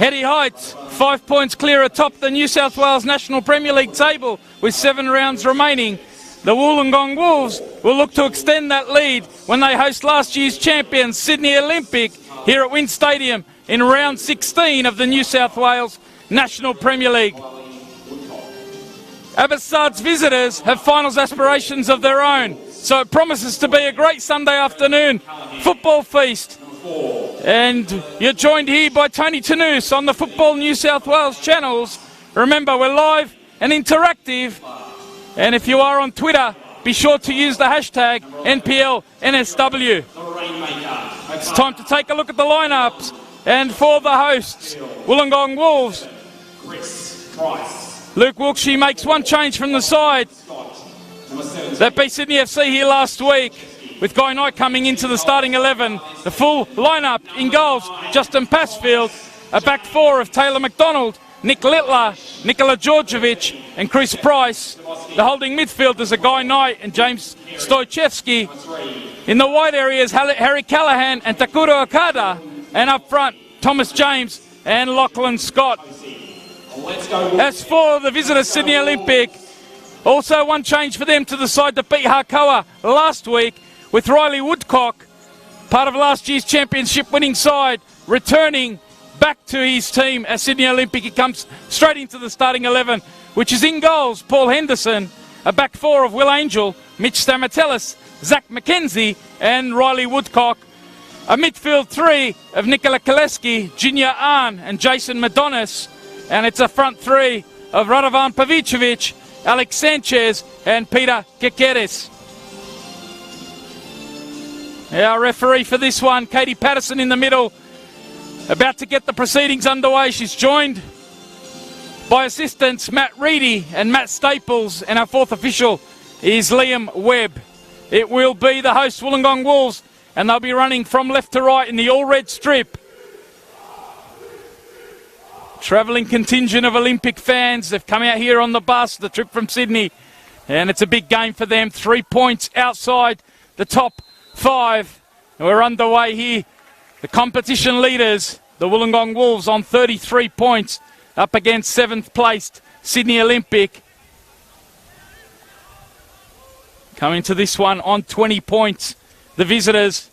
Heady Heights, 5 points clear atop the New South Wales National Premier League table with 7 rounds remaining. The Wollongong Wolves will look to extend that lead when they host last year's champions Sydney Olympic here at WIN Stadium in round 16 of the New South Wales National Premier League. Abbotsard's visitors have finals aspirations of their own, so it promises to be a great Sunday afternoon football feast. And you're joined here by Tony Tanous on the Football New South Wales channels. Remember, we're live and interactive, and if you are on Twitter, be sure to use the hashtag NPL NSW. It's time to take a look at the lineups, and for the hosts, Wollongong Wolves, Luke Wilkshire makes one change from the side. That beat Sydney FC here last week, with Guy Knight coming into the starting 11. The full lineup in goals: Justin Passfield, a back four of Taylor McDonald, Nick Littler, Nikola Djordjevic and Chris Price. The holding midfielders are Guy Knight and James Stojcevski. In the wide areas, Harry Callahan and Takuro Okada. And up front, Thomas James and Lachlan Scott. As for the visitors, Sydney Olympic, also one change for them to the side that beat Harkoa last week, with Riley Woodcock, part of last year's championship winning side, returning back to his team as Sydney Olympic. He comes straight into the starting 11, which is in goals: Paul Henderson, a back four of Will Angel, Mitch Stamatellis, Zach McKenzie and Riley Woodcock. A midfield three of Nikola Kaleski, Jinya Ahn and Jason Madonis. And it's a front three of Radovan Pavicevic, Alex Sanchez and Peter Kekeres. Our referee for this one, Katie Patterson, in the middle, about to get the proceedings underway. She's joined by assistants Matt Reedy and Matt Staples, and our fourth official is Liam Webb. It will be the host Wollongong Wolves, and they'll be running from left to right in the all-red strip. Travelling contingent of Olympic fans. They've come out here on the bus, the trip from Sydney, and it's a big game for them. 3 points outside the top 5. And we're underway here. The competition leaders, the Wollongong Wolves, on 33 points, up against 7th placed Sydney Olympic. Coming to this one on 20 points. The visitors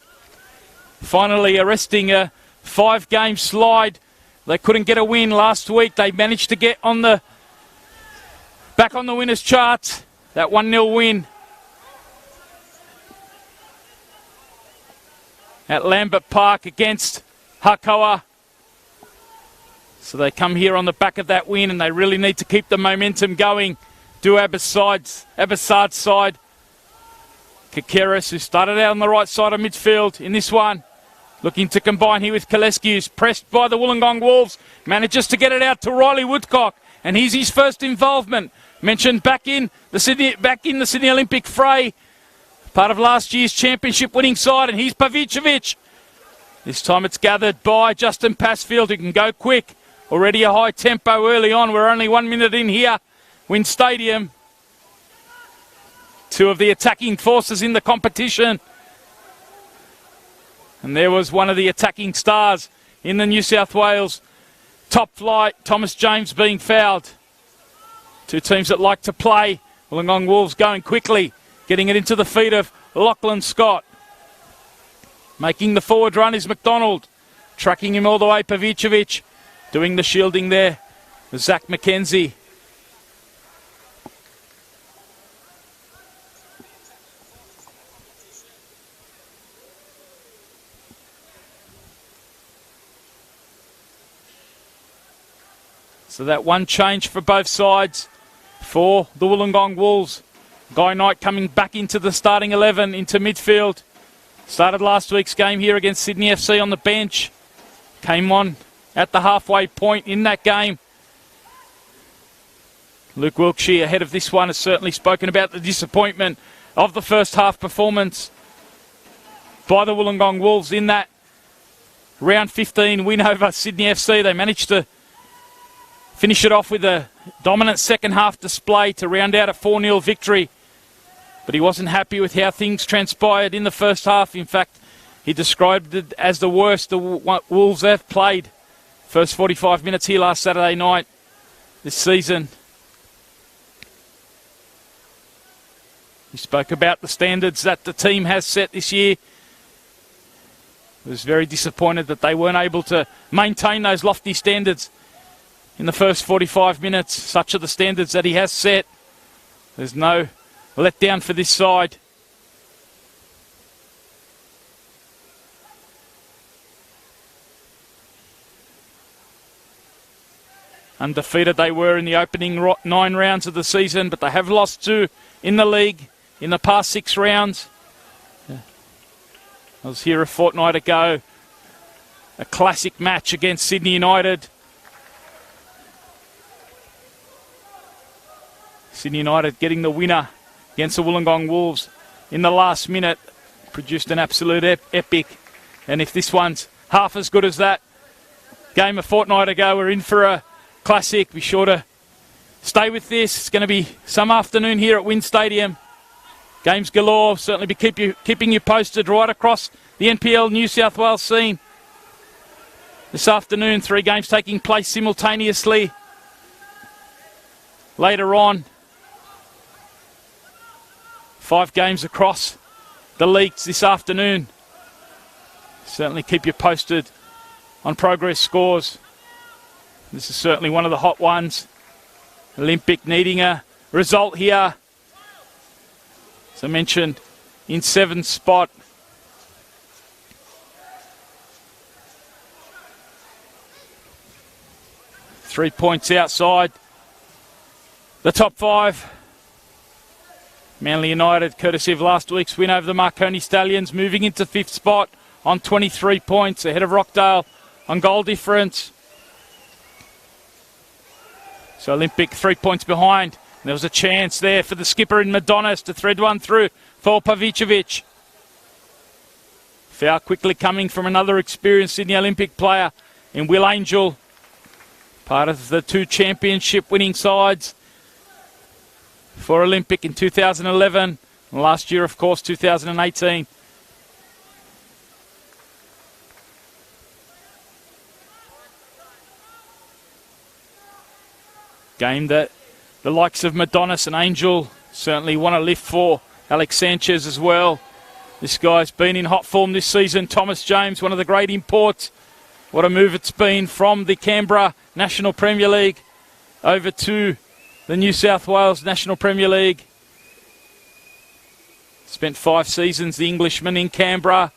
finally arresting a 5-game slide. They couldn't get a win last week. They managed to get back on the winners' charts. That 1-0 win at Lambert Park against Harkoa. So they come here on the back of that win, and they really need to keep the momentum going. Do Abbotsard's side. Kekeres, who started out on the right side of midfield in this one, looking to combine here with Kaleski, who's pressed by the Wollongong Wolves. Manages to get it out to Riley Woodcock, and here's his first involvement. Mentioned back in the Sydney Olympic fray, part of last year's championship winning side, and here's Pavicevic. This time it's gathered by Justin Passfield, who can go quick. Already a high tempo early on. We're only 1 minute in here. WIN Stadium. Two of the attacking forces in the competition. And there was one of the attacking stars in the New South Wales top flight, Thomas James, being fouled. Two teams that like to play. Wollongong Wolves going quickly, getting it into the feet of Lachlan Scott. Making the forward run is McDonald. Tracking him all the way, Pavicevic. Doing the shielding there with Zach McKenzie. So that one change for both sides for the Wollongong Wolves. Guy Knight coming back into the starting 11, into midfield. Started last week's game here against Sydney FC on the bench. Came on at the halfway point in that game. Luke Wilkshire ahead of this one has certainly spoken about the disappointment of the first half performance by the Wollongong Wolves in that round 15 win over Sydney FC. They managed to finish it off with a dominant second half display to round out a 4-0 victory. But he wasn't happy with how things transpired in the first half. In fact, he described it as the worst the Wolves have played First 45 minutes here last Saturday night this season. He spoke about the standards that the team has set this year. He was very disappointed that they weren't able to maintain those lofty standards in the first 45 minutes. Such are the standards that he has set. There's no letdown for this side. Undefeated they were in the opening 9 rounds of the season, but they have lost 2 in the league in the past 6 rounds. I was here a fortnight ago. A classic match against Sydney United. Sydney United getting the winner against the Wollongong Wolves in the last minute. Produced an absolute epic. And if this one's half as good as that game a fortnight ago, we're in for a classic. Be sure to stay with this. It's going to be some afternoon here at Wynn Stadium. Games galore. Certainly be keeping you posted right across the NPL New South Wales scene. This afternoon, 3 games taking place simultaneously. Later on, 5 games across the leagues this afternoon. Certainly keep you posted on progress scores. This is certainly one of the hot ones. Olympic needing a result here. As I mentioned, in 7th spot. Three points outside the top 5. Manly United, courtesy of last week's win over the Marconi Stallions, moving into 5th spot on 23 points, ahead of Rockdale on goal difference. So Olympic 3 points behind. There was a chance there for the skipper in Madonis to thread one through for Pavicevic. Foul quickly coming from another experienced Sydney Olympic player in Will Angel. Part of the 2 championship winning sides for Olympic in 2011. And last year, of course, 2018. Game that the likes of Madonis and Angel certainly want to lift for. Alex Sanchez as well. This guy's been in hot form this season. Thomas James, one of the great imports. What a move it's been from the Canberra National Premier League over to the New South Wales National Premier League. Spent 5 seasons, the Englishman, in Canberra.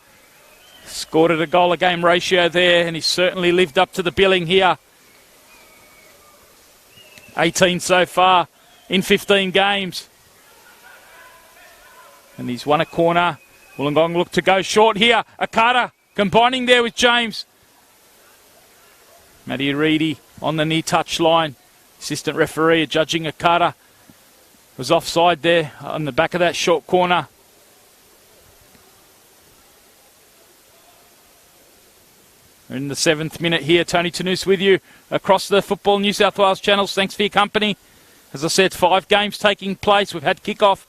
Scored at a goal a game ratio there, and he's certainly lived up to the billing here. 18 so far in 15 games. And he's won a corner. Wollongong look to go short here. Akata combining there with James. Matty Reedy on the near touch line. Assistant referee judging Akata was offside there on the back of that short corner. We're in the 7th minute here. Tony Tanous with you across the Football New South Wales channels. Thanks for your company. As I said, 5 games taking place. We've had kickoff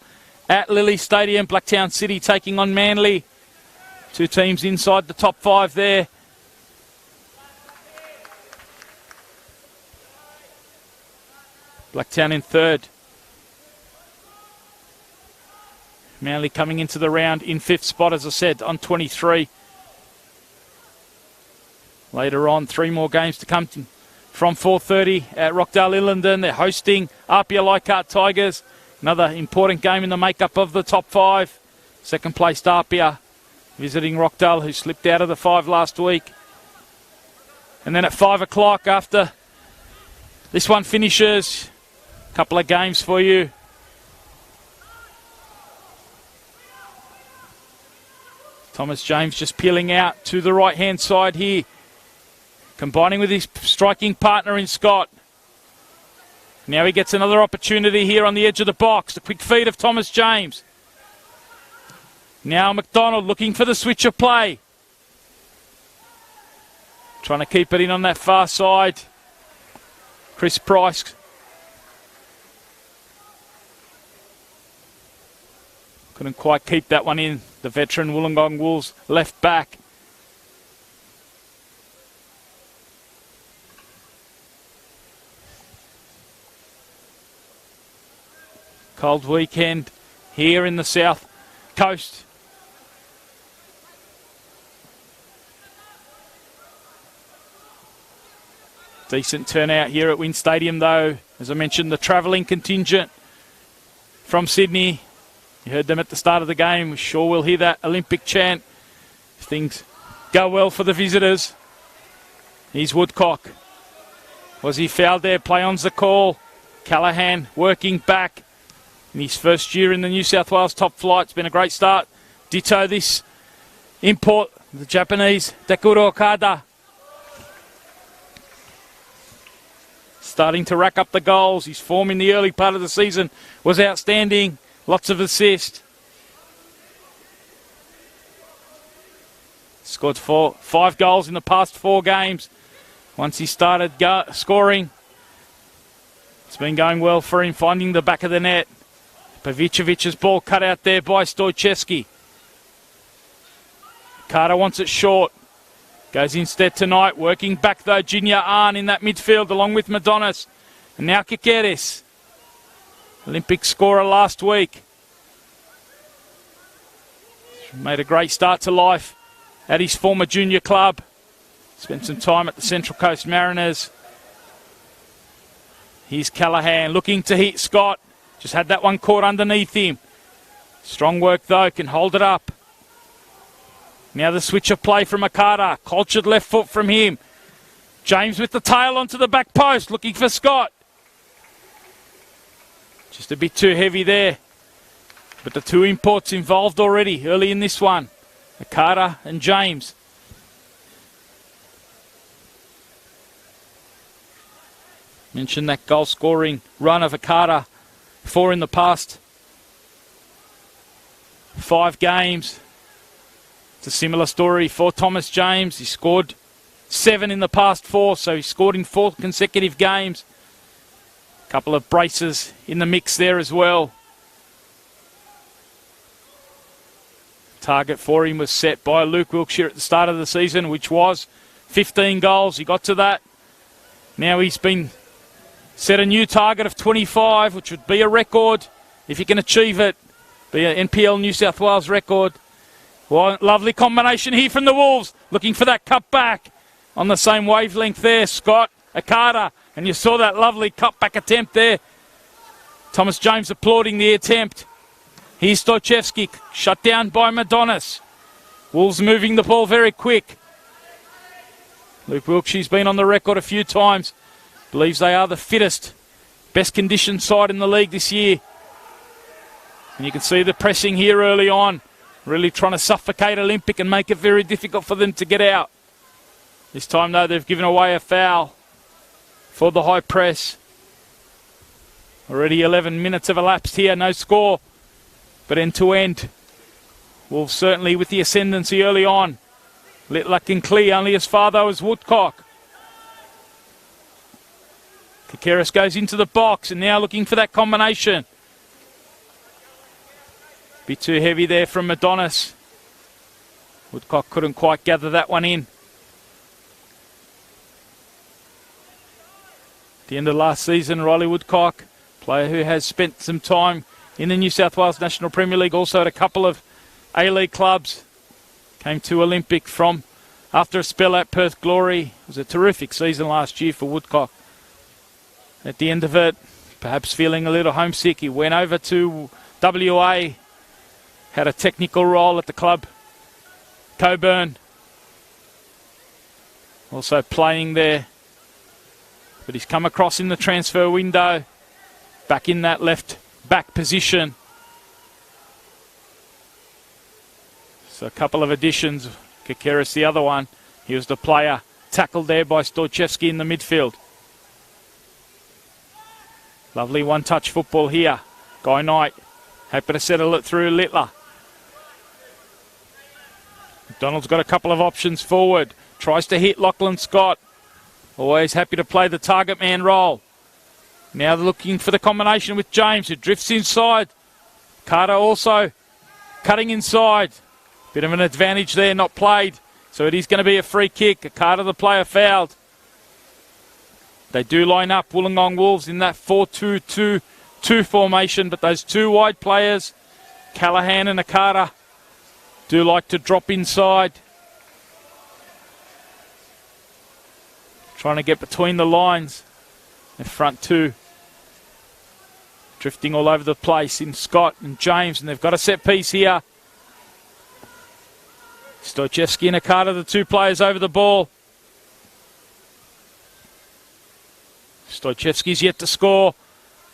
at Lily Stadium. Blacktown City taking on Manly. 2 teams inside the top 5 there. Blacktown in 3rd. Manly coming into the round in 5th spot, as I said, on 23. Later on, 3 more games to come from 4:30 at Rockdale Illendon. They're hosting Apia Leichhardt Tigers. Another important game in the makeup of the top 5. Second placed Apia visiting Rockdale, who slipped out of the 5 last week. And then at 5 o'clock, after this one finishes, a couple of games for you. Thomas James just peeling out to the right-hand side here. Combining with his striking partner in Scott. Now he gets another opportunity here on the edge of the box. The quick feed of Thomas James. Now McDonald looking for the switch of play. Trying to keep it in on that far side. Chris Price. Couldn't quite keep that one in. The veteran Wollongong Wolves left back. Cold weekend here in the south coast. Decent turnout here at Wynn Stadium though. As I mentioned, the travelling contingent from Sydney. You heard them at the start of the game. We're sure we'll hear that Olympic chant if things go well for the visitors. Here's Woodcock. Was he fouled there? Play on's the call. Callaghan working back in his first year in the New South Wales top flight. It's been a great start. Ditto this import, the Japanese, Takuro Okada. Starting to rack up the goals. His form in the early part of the season was outstanding. Lots of assists. Scored 5 goals in the past 4 games. Once he started scoring, it's been going well for him, finding the back of the net. Pavicevic's ball cut out there by Stojcevski. Carter wants it short. Goes instead tonight, working back though, Jinya Ahn in that midfield along with Madonis. And now Kikeres, Olympic scorer last week. Made a great start to life at his former junior club. Spent some time at the Central Coast Mariners. Here's Callaghan looking to hit Scott. Just had that one caught underneath him. Strong work though, can hold it up. Now the switch of play from Okada. Cultured left foot from him. James with the tail onto the back post, looking for Scott. Just a bit too heavy there. But the 2 imports involved already early in this one. Okada and James. Mentioned that goal scoring run of Okada. 4 in the past 5 games. It's a similar story for Thomas James. He scored 7 in the past 4, so he scored in 4 consecutive games. A couple of braces in the mix there as well. Target for him was set by Luke Wilkshire at the start of the season, which was 15 goals. He got to that. Now he's been set a new target of 25, which would be a record if he can achieve it. Be an NPL New South Wales record. Well, lovely combination here from the Wolves. Looking for that cut back. On the same wavelength there, Scott, Okada. And you saw that lovely cut back attempt there. Thomas James applauding the attempt. Here's Stojcevski, shut down by Madonis. Wolves moving the ball very quick. Luke Wilkshire's been on the record a few times. Believes they are the fittest, best conditioned side in the league this year. And you can see the pressing here early on. Really trying to suffocate Olympic and make it very difficult for them to get out. This time though, they've given away a foul for the high press. Already 11 minutes have elapsed here, no score. But end to end, Wolves certainly with the ascendancy early on. Littler can clear only as far though as Woodcock. Kikeres goes into the box and now looking for that combination. Bit too heavy there from Madonis. Woodcock couldn't quite gather that one in. At the end of last season, Riley Woodcock, player who has spent some time in the New South Wales National Premier League, also at a couple of A-League clubs. Came to Olympic from after a spell at Perth Glory. It was a terrific season last year for Woodcock. At the end of it, perhaps feeling a little homesick, he went over to WA, had a technical role at the club, Coburn. Also playing there. But he's come across in the transfer window, back in that left back position. So a couple of additions. Kikeres the other one. He was the player tackled there by Stojcevski in the midfield. Lovely one-touch football here. Guy Knight happy to settle it through Littler. McDonald's got a couple of options forward. Tries to hit Lachlan Scott. Always happy to play the target man role. Now they're looking for the combination with James, who drifts inside. Carter also cutting inside. Bit of an advantage there, not played. So it is going to be a free kick. Carter, the player, fouled. They do line up Wollongong Wolves in that 4-2-2 2 formation, but those 2 wide players, Callahan and Akata, do like to drop inside. Trying to get between the lines. The front 2 drifting all over the place in Scott and James, and they've got a set piece here. Stojevski and Akata, the 2 players over the ball. Stojevski's yet to score.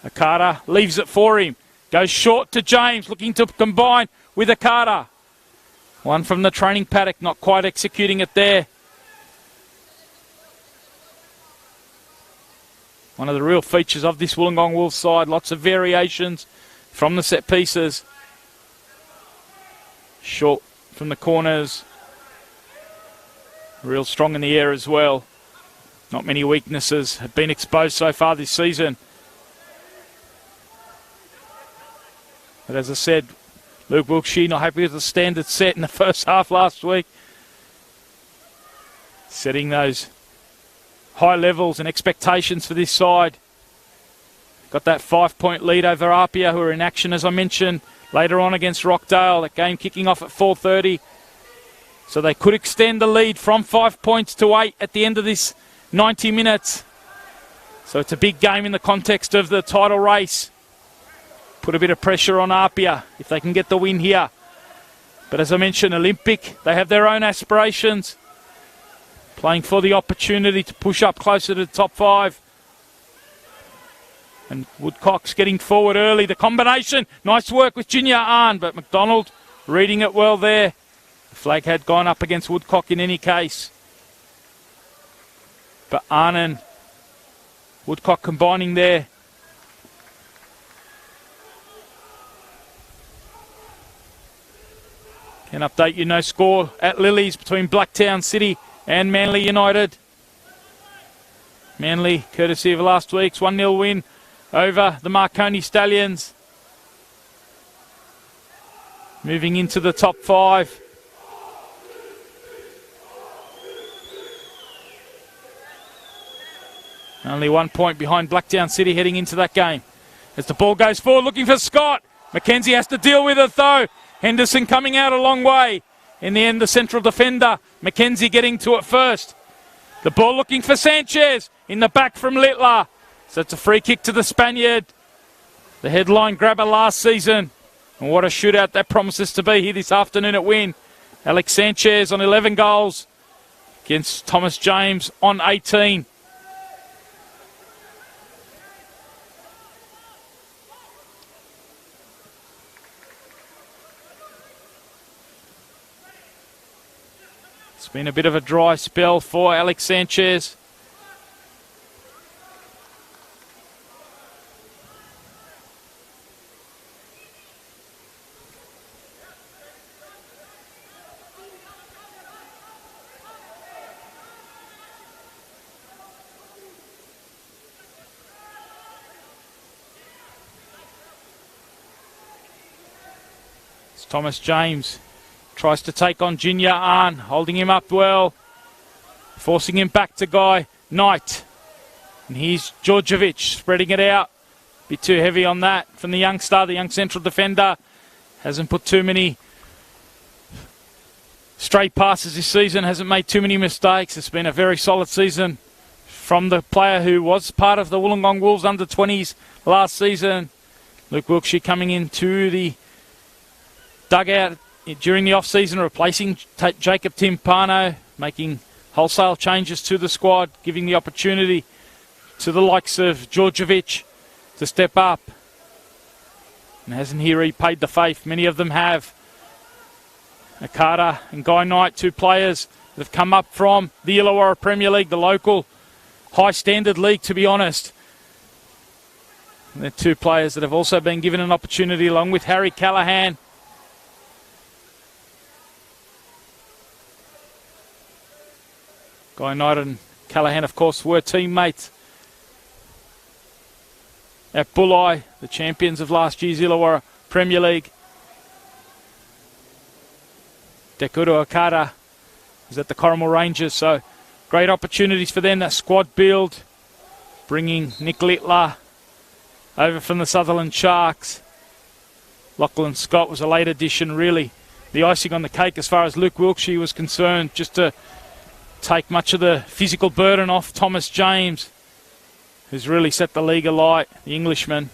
Akata leaves it for him. Goes short to James, looking to combine with Akata. One from the training paddock, not quite executing it there. One of the real features of this Wollongong Wolves side, lots of variations from the set pieces. Short from the corners. Real strong in the air as well. Not many weaknesses have been exposed so far this season. But as I said, Luke Wilkshire not happy with the standard set in the first half last week. Setting those high levels and expectations for this side. Got that 5-point lead over Apia, who are in action, as I mentioned, later on against Rockdale. That game kicking off at 4:30. So they could extend the lead from 5 points to 8 at the end of this 90 minutes. So it's a big game in the context of the title race. Put a bit of pressure on Apia if they can get the win here. But as I mentioned, Olympic, they have their own aspirations. Playing for the opportunity to push up closer to the top 5. And Woodcock's getting forward early. The combination, nice work with Junior Arn, but McDonald reading it well there. The flag had gone up against Woodcock in any case. But Arn and Woodcock combining there. Can update you, no score at Lilies between Blacktown City and Manly United. Manly, courtesy of last week's 1-0 win over the Marconi Stallions. Moving into the top 5. Only 1 point behind Blacktown City heading into that game. As the ball goes forward, looking for Scott. McKenzie has to deal with it though. Henderson coming out a long way. In the end, the central defender, McKenzie, getting to it first. The ball looking for Sanchez in the back from Littler. So it's a free kick to the Spaniard. The headline grabber last season. And what a shootout that promises to be here this afternoon at Wynn. Alex Sanchez on 11 goals against Thomas James on 18. It's been a bit of a dry spell for Alex Sanchez. It's Thomas James. Tries to take on Junior Arn, holding him up well. Forcing him back to Guy Knight. And here's Djordjevic spreading it out. Bit too heavy on that from the young central defender. Hasn't put too many straight passes this season, hasn't made too many mistakes. It's been a very solid season from the player who was part of the Wollongong Wolves under-20s last season. Luke Wilkshire coming into the dugout during the off-season, replacing Jacob Timpano, making wholesale changes to the squad, giving the opportunity to the likes of Djordjevic to step up. And hasn't he repaid the faith? Many of them have. Akata and Guy Knight, 2 players that have come up from the Illawarra Premier League, the local high-standard league, to be honest. And they're 2 players that have also been given an opportunity along with Harry Callahan. Guy Knight and Callahan, of course, were teammates at Bulli, the champions of last year's Illawarra Premier League. Dekuro Okada is at the Corrimal Rangers, so great opportunities for them. That squad build, bringing Nick Littler over from the Sutherland Sharks. Lachlan Scott was a late addition, really. The icing on the cake as far as Luke Wilkshire was concerned, just to take much of the physical burden off Thomas James, who's really set the league alight, the Englishman.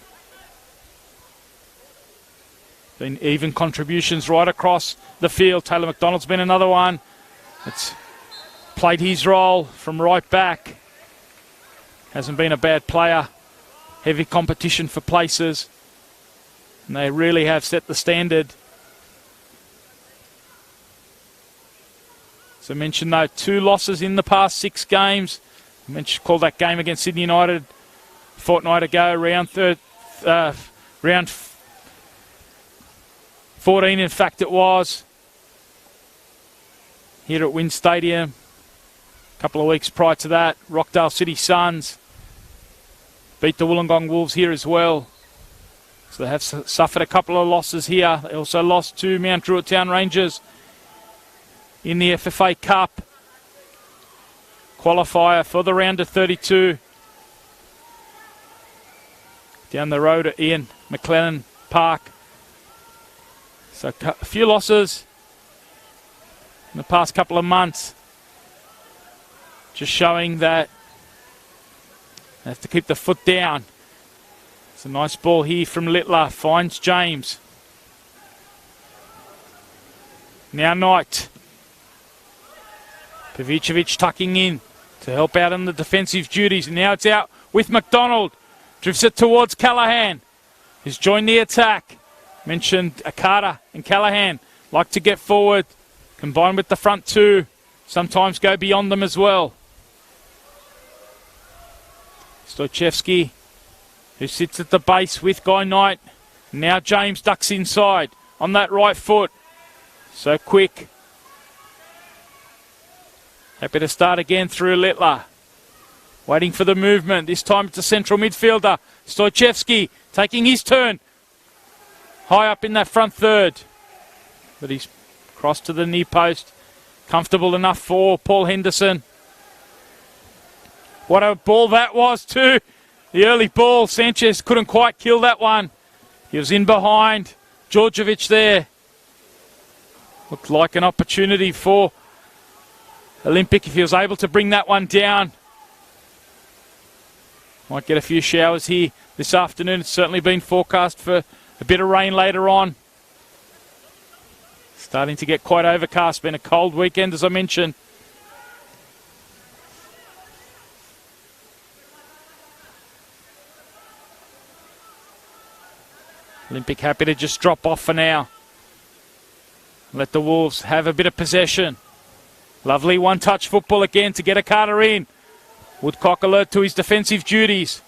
Been even contributions right across the field. Taylor McDonald's been another one that's played his role from right back. Hasn't been a bad player. Heavy competition for places. And they really have set the standard. As I mentioned, though, 2 losses in the past 6 games. Called that game against Sydney United a fortnight ago, round 14, in fact, it was. Here at Wynn Stadium. A couple of weeks prior to that, Rockdale City Suns beat the Wollongong Wolves here as well. So they have suffered a couple of losses here. They also lost to Mount Druitt Town Rangers in the FFA Cup qualifier for the round of 32. Down the road at Ian McLennan Park. So a few losses in the past couple of months. Just showing that they have to keep the foot down. It's a nice ball here from Littler. Finds James. Now Knight. Pavicevic tucking in to help out in the defensive duties. And now it's out with McDonald. Drifts it towards Callahan, who's joined the attack. Mentioned Akata and Callahan like to get forward, combined with the front two. Sometimes go beyond them as well. Stoichevsky, who sits at the base with Guy Knight. Now James ducks inside on that right foot. So quick. Happy to start again through Littler. Waiting for the movement. This time it's a central midfielder. Stoichevsky taking his turn. High up in that front third. But he's crossed to the near post. Comfortable enough for Paul Henderson. What a ball that was too. The early ball. Sanchez couldn't quite kill that one. He was in behind. Djordjevic there. Looked like an opportunity for Olympic if he was able to bring that one down. Might get a few showers here this afternoon. It's certainly been forecast for a bit of rain later on. Starting to get quite overcast. Been a cold weekend, as I mentioned. Olympic happy to just drop off for now. Let the Wolves have a bit of possession. Lovely one-touch football again to get a Carter in. Woodcock alert to his defensive duties.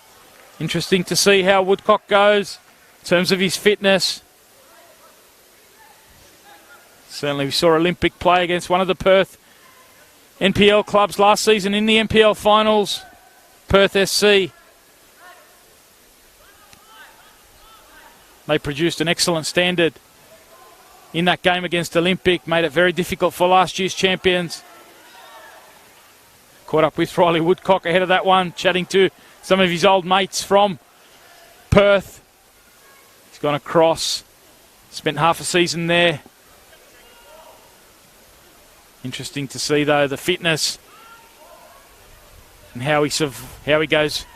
Interesting to see how Woodcock goes in terms of his fitness. Certainly we saw Olympic play against one of the Perth NPL clubs last season in the NPL finals, Perth SC. They produced an excellent standard in that game against Olympic, made it very difficult for last year's champions. Caught up with Riley Woodcock ahead of that one, chatting to some of his old mates from Perth. He's gone across, spent half a season there. Interesting to see, though, the fitness and how he goes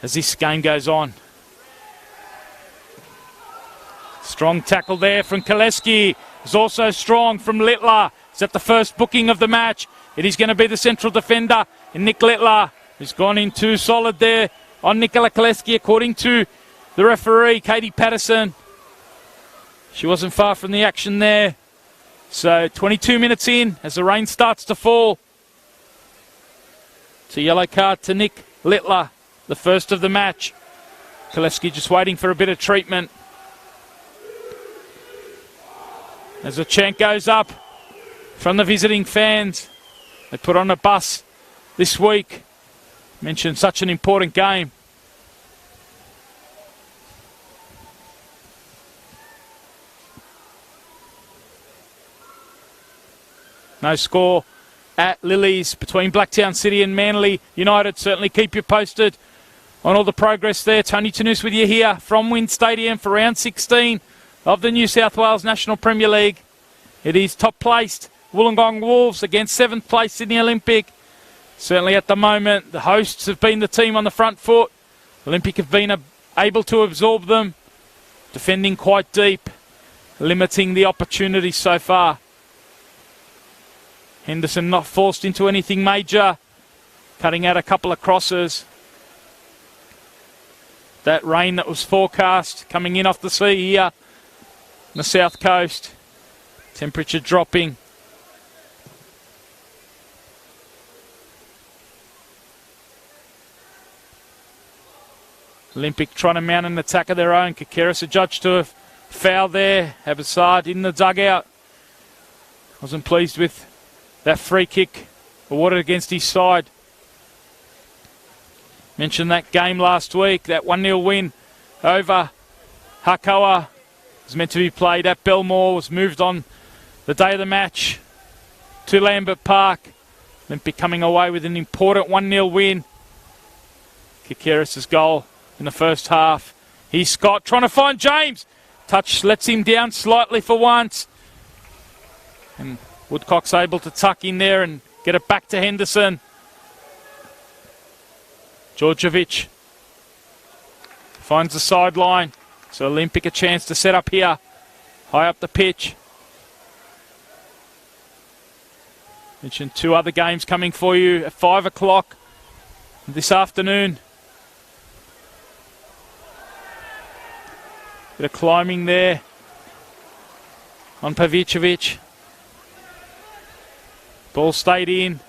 as this game goes on. Strong tackle there from Koleski. It's also strong from Littler. Is that the first booking of the match? It is going to be the central defender, Nick Littler, who's gone in too solid there on Nicola Koleski, according to the referee, Katie Patterson. She wasn't far from the action there. So 22 minutes in as the rain starts to fall. It's a yellow card to Nick Littler, the first of the match. Koleski just waiting for a bit of treatment. As the chant goes up from the visiting fans. They put on a bus this week. Mentioned such an important game. No score at Lilies between Blacktown City and Manly United. Certainly keep you posted on all the progress there. Tony Tanous with you here from Wynn Stadium for round 16 of the New South Wales National Premier League. It is top placed Wollongong Wolves against 7th place Sydney Olympic. Certainly at the moment, the hosts have been the team on the front foot. Olympic have been able to absorb them, defending quite deep, limiting the opportunities so far. Henderson not forced into anything major, cutting out a couple of crosses. That rain that was forecast coming in off the sea here on the south coast. Temperature dropping. Olympic trying to mount an attack of their own. Kakeris adjudged to a foul there. Habasard in the dugout. Wasn't pleased with that free kick awarded against his side. Mentioned that game last week, that 1-0 win over Hakoa. Was meant to be played at Belmore, was moved on the day of the match to Lambert Park. Olympic coming away with an important 1-0 win. Kakeris' goal in the first half. Here's Scott trying to find James. Touch lets him down slightly for once. And Woodcock's able to tuck in there and get it back to Henderson. Djordjevic finds the sideline. So Olympic a chance to set up here. High up the pitch. Mentioned 2 other games coming for you at 5 o'clock this afternoon. Bit of climbing there on Pavicevic. Ball stayed in.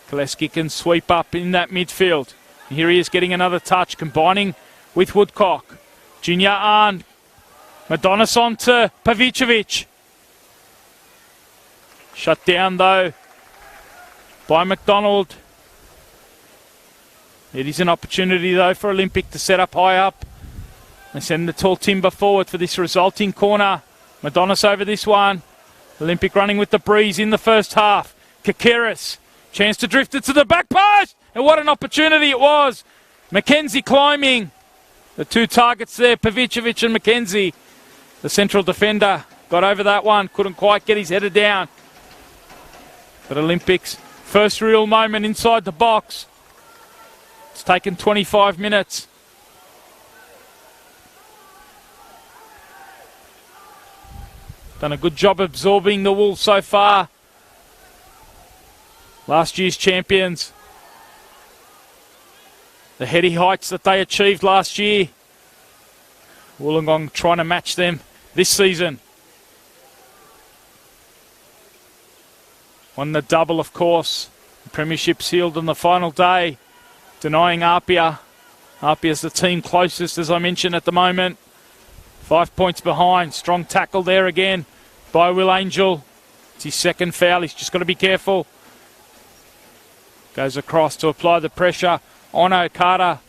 Koleski can sweep up in that midfield. And here he is getting another touch, combining with Woodcock. Junior Arndt. Madonis on to Pavicevic. Shut down though by McDonald. It is an opportunity though for Olympic to set up high up. They send the tall timber forward for this resulting corner. Madonis over this one. Olympic running with the breeze in the first half. Kakeris. Chance to drift it to the back post. And what an opportunity it was. McKenzie climbing. The 2 targets there, Pavicevic and McKenzie. The central defender got over that one. Couldn't quite get his header down. But Olympics' first real moment inside the box. It's taken 25 minutes. Done a good job absorbing the Wolves so far. Last year's champions. The heady heights that they achieved last year. Wollongong trying to match them this season. Won the double, of course. The premiership sealed on the final day, denying Apia. Apia's the team closest, as I mentioned, at the moment. 5 points behind. Strong tackle there again by Will Angel. It's his second foul. He's just got to be careful. Goes across to apply the pressure on Okada.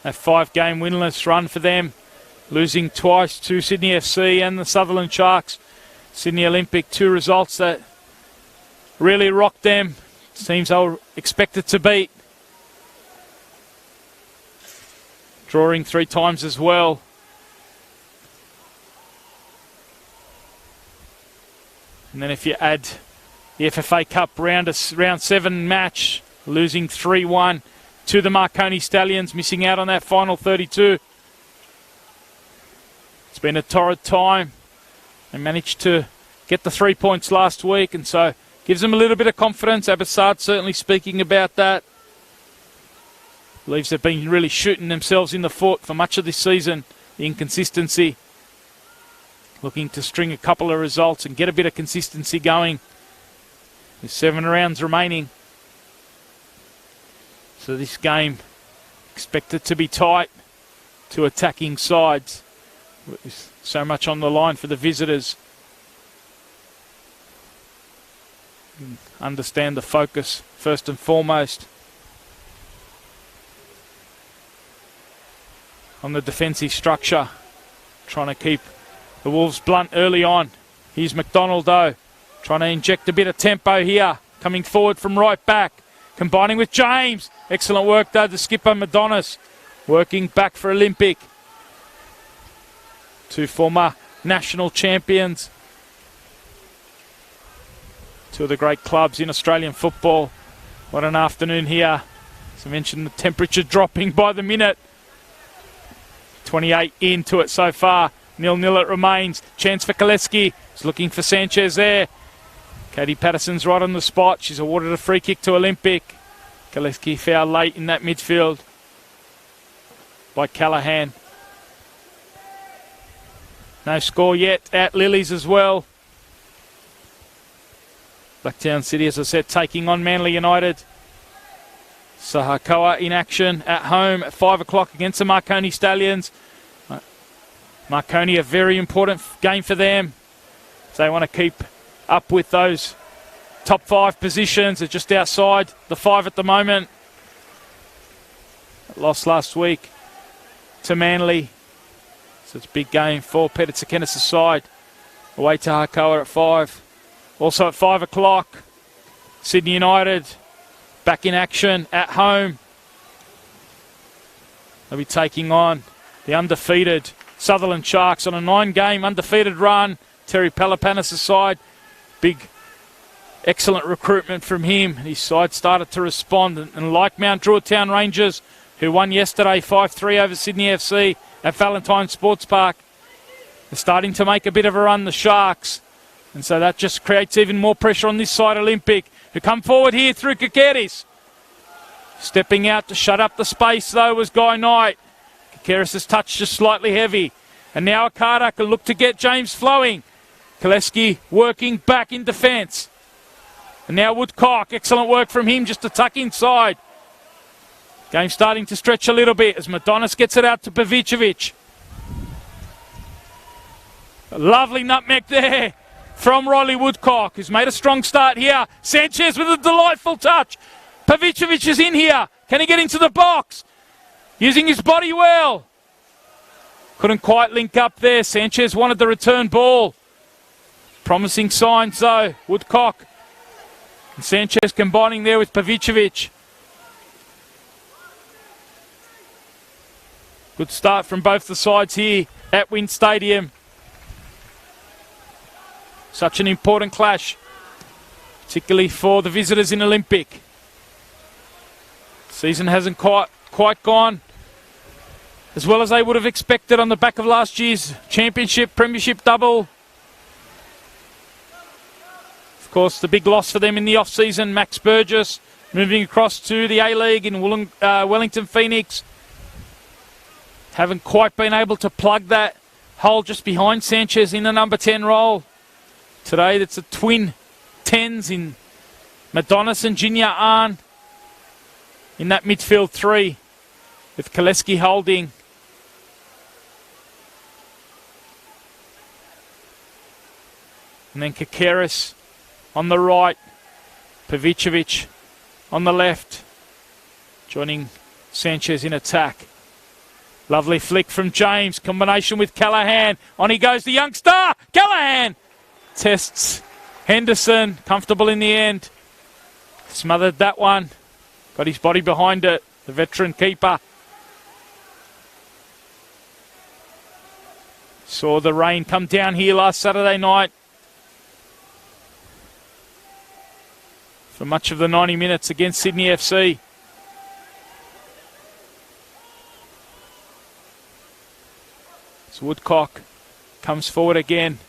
A 5-game winless run for them. Losing twice to Sydney FC and the Sutherland Sharks. Sydney Olympic, 2 results that really rocked them. Teams they were expected to beat. Drawing 3 times as well. And then if you add the FFA Cup round 7 match, losing 3-1 to the Marconi Stallions, missing out on that final 32. It's been a torrid time. They managed to get the 3 points last week, and so gives them a little bit of confidence. Abbassad certainly speaking about that. Believes they've been really shooting themselves in the foot for much of this season. The inconsistency. Looking to string a couple of results and get a bit of consistency going. With 7 rounds remaining. So this game expected to be tight. 2 attacking sides. With so much on the line for the visitors. Understand the focus first and foremost on the defensive structure, trying to keep The Wolves blunt early on. Here's McDonald, though, trying to inject a bit of tempo here. Coming forward from right back. Combining with James. Excellent work, though, the skipper, Madonis. Working back for Olympic. Two former national champions. Two of the great clubs in Australian football. What an afternoon here. As I mentioned, the temperature dropping by the minute. 28 into it so far. 0-0 it remains. Chance for Koleski. He's looking for Sanchez there. Katie Patterson's right on the spot. She's awarded a free kick to Olympic. Koleski fouled late in that midfield by Callahan. No score yet at Lilies as well. Blacktown City, as I said, taking on Manly United. Sahakoa in action at home at 5 o'clock against the Marconi Stallions. Marconi, a very important game for them. If they want to keep up with those top 5 positions. They're just outside the 5 at the moment. Lost last week to Manly. So it's a big game for Peter Tsakenis' side. Away to Hakoa at 5. Also at 5 o'clock, Sydney United back in action at home. They'll be taking on the undefeated Sutherland Sharks on a 9-game undefeated run. Terry Palapanis' side. Big, excellent recruitment from him. His side started to respond. And like Mount Druitt Rangers, who won yesterday 5-3 over Sydney FC at Valentine Sports Park, they're starting to make a bit of a run, the Sharks. And so that just creates even more pressure on this side, Olympic, who come forward here through Kakeris. Stepping out to shut up the space, though, was Guy Knight. Kakeris' touch just slightly heavy. And now Okada can look to get James flowing. Koleski working back in defence. And now Woodcock, excellent work from him just to tuck inside. Game starting to stretch a little bit as Madonis gets it out to Pavicevic. A lovely nutmeg there from Riley Woodcock, who's made a strong start here. Sanchez with a delightful touch. Pavicevic is in here. Can he get into the box? Using his body well. Couldn't quite link up there. Sanchez wanted the return ball. Promising signs though. Woodcock and Sanchez combining there with Pavicevic. Good start from both the sides here at Wynn Stadium. Such an important clash, particularly for the visitors in Olympic. Season hasn't quite gone as well as they would have expected on the back of last year's championship, premiership double. Of course, the big loss for them in the off-season, Max Burgess moving across to the A-League in Wellington Phoenix. Haven't quite been able to plug that hole just behind Sanchez in the number 10 role. Today, that's a twin 10s in Madonis and Jinya Ahn in that midfield 3 with Koleski holding. And then Kakeris on the right, Pavicevic on the left, joining Sanchez in attack. Lovely flick from James, combination with Callahan. On he goes, the youngster, Callahan! Tests Henderson, comfortable in the end. Smothered that one. Got his body behind it, the veteran keeper. Saw the rain come down here last Saturday night. For much of the 90 minutes against Sydney FC. So Woodcock comes forward again.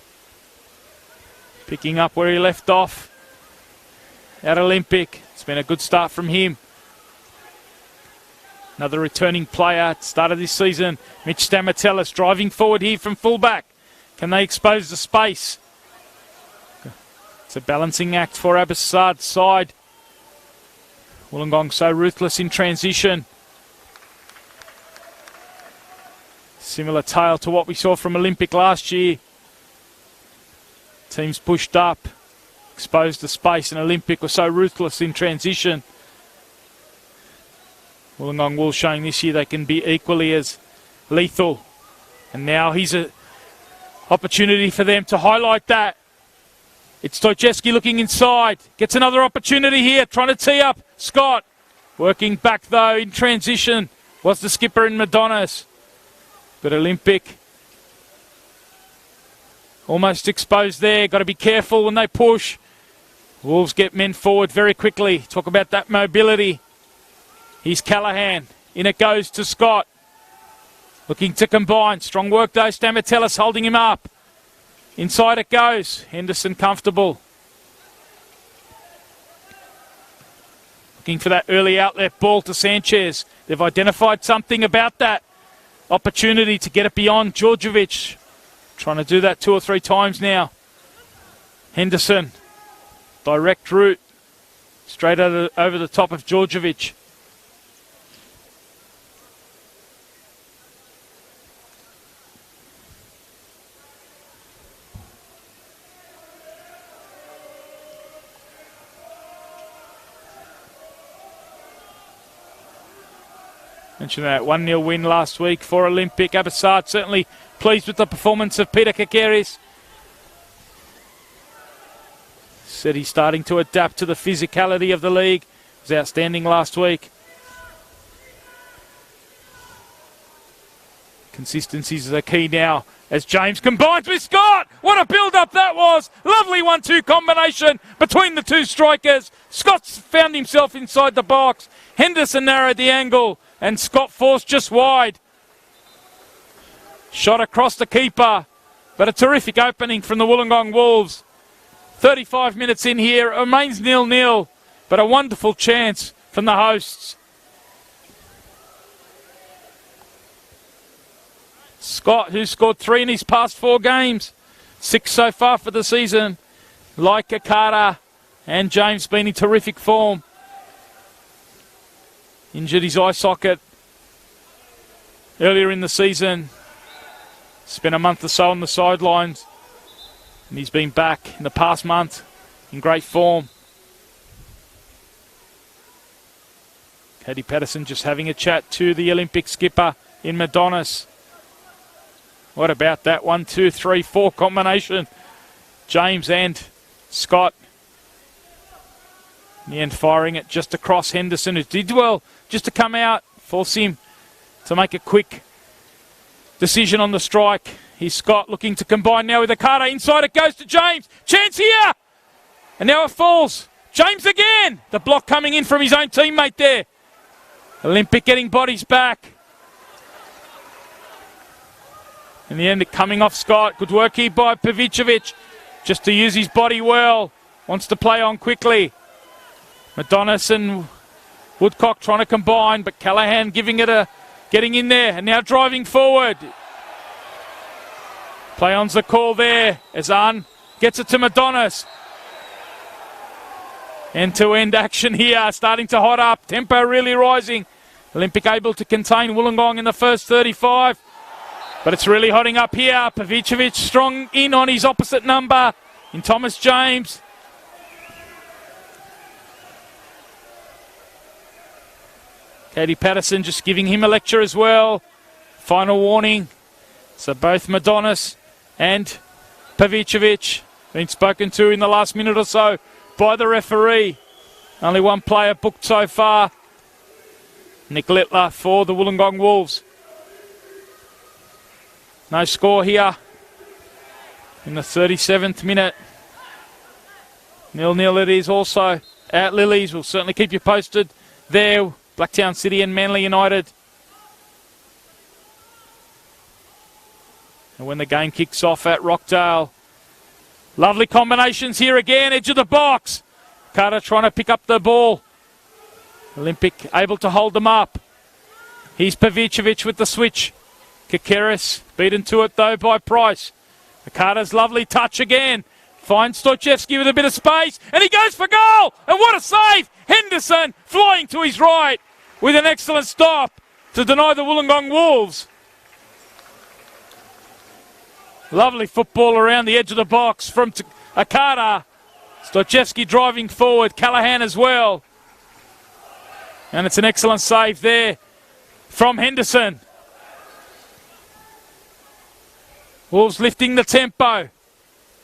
Picking up where he left off at Olympic. It's been a good start from him. Another returning player at the start of this season. Mitch Stamatellis driving forward here from fullback. Can they expose the space? It's a balancing act for Abassad's side. Wollongong so ruthless in transition. Similar tale to what we saw from Olympic last year. Teams pushed up, exposed the space, and Olympic was so ruthless in transition. Wollongong Wool showing this year they can be equally as lethal. And now he's Opportunity for them to highlight that. It's Stojewski looking inside. Gets another opportunity here, trying to tee up Scott. Working back though in transition was the skipper in Madonnas. But Olympic almost exposed there. Got to be careful when they push. Wolves get men forward very quickly. Talk about that mobility. Here's Callahan. In it goes to Scott. Looking to combine. Strong work though. Stamatellis holding him up. Inside it goes. Henderson comfortable. Looking for that early outlet ball to Sanchez. They've identified something about that opportunity to get it beyond Djordjevic. Trying to do that 2 or 3 times now. Henderson. Direct route. Straight over the top of Djordjevic. Mentioned that 1-0 win last week for Olympic. Abasard certainly pleased with the performance of Peter Kakeris. Said he's starting to adapt to the physicality of the league. It was outstanding last week. Consistencies are key now as James combines with Scott. What a build-up that was. Lovely 1-2 combination between the two strikers. Scott found himself inside the box. Henderson narrowed the angle and Scott forced just wide. Shot across the keeper, but a terrific opening from the Wollongong Wolves. 35 minutes in here, it remains 0-0, but a wonderful chance from the hosts. Scott, who scored 3 in his past 4 games, 6 so far for the season. Like Akata and James been in terrific form. Injured his eye socket earlier in the season. Spent a month or so on the sidelines. And he's been back in the past month in great form. Katie Patterson just having a chat to the Olympic skipper in Madonnas. What about that 1, 2, 3, 4 combination? James and Scott. In the end, firing it just across Henderson, who did well just to come out, force him to make a quick decision on the strike. Here's Scott looking to combine now with Akata. Inside it goes to James. Chance here! And now it falls. James again! The block coming in from his own teammate there. Olympic getting bodies back. In the end, it coming off Scott. Good work here by Pavicevic. Just to use his body well. Wants to play on quickly. Madonnas and Woodcock trying to combine, but Callahan giving it getting in there and now driving forward. Play on's the call there. Azan gets it to Madonnas. End-to-end action here, starting to hot up. Tempo really rising. Olympic able to contain Wollongong in the first 35. But it's really hotting up here. Pavicevic strong in on his opposite number in Thomas James. Katie Patterson just giving him a lecture as well. Final warning. So both Madonnas and Pavicevic been spoken to in the last minute or so by the referee. Only one player booked so far. Nick Littler for the Wollongong Wolves. No score here in the 37th minute. 0-0 it is also at Lilies. We'll certainly keep you posted there. Blacktown City and Manly United. And when the game kicks off at Rockdale. Lovely combinations here again, edge of the box. Carter trying to pick up the ball. Olympic able to hold them up. Here's Pavicevic with the switch. Kakeris beaten to it though by Price. Carter's lovely touch again. Finds Stojewski with a bit of space. And he goes for goal! And what a save! Henderson flying to his right with an excellent stop to deny the Wollongong Wolves. Lovely football around the edge of the box from Akata. Stojewski driving forward. Callahan as well. And it's an excellent save there from Henderson. Wolves lifting the tempo.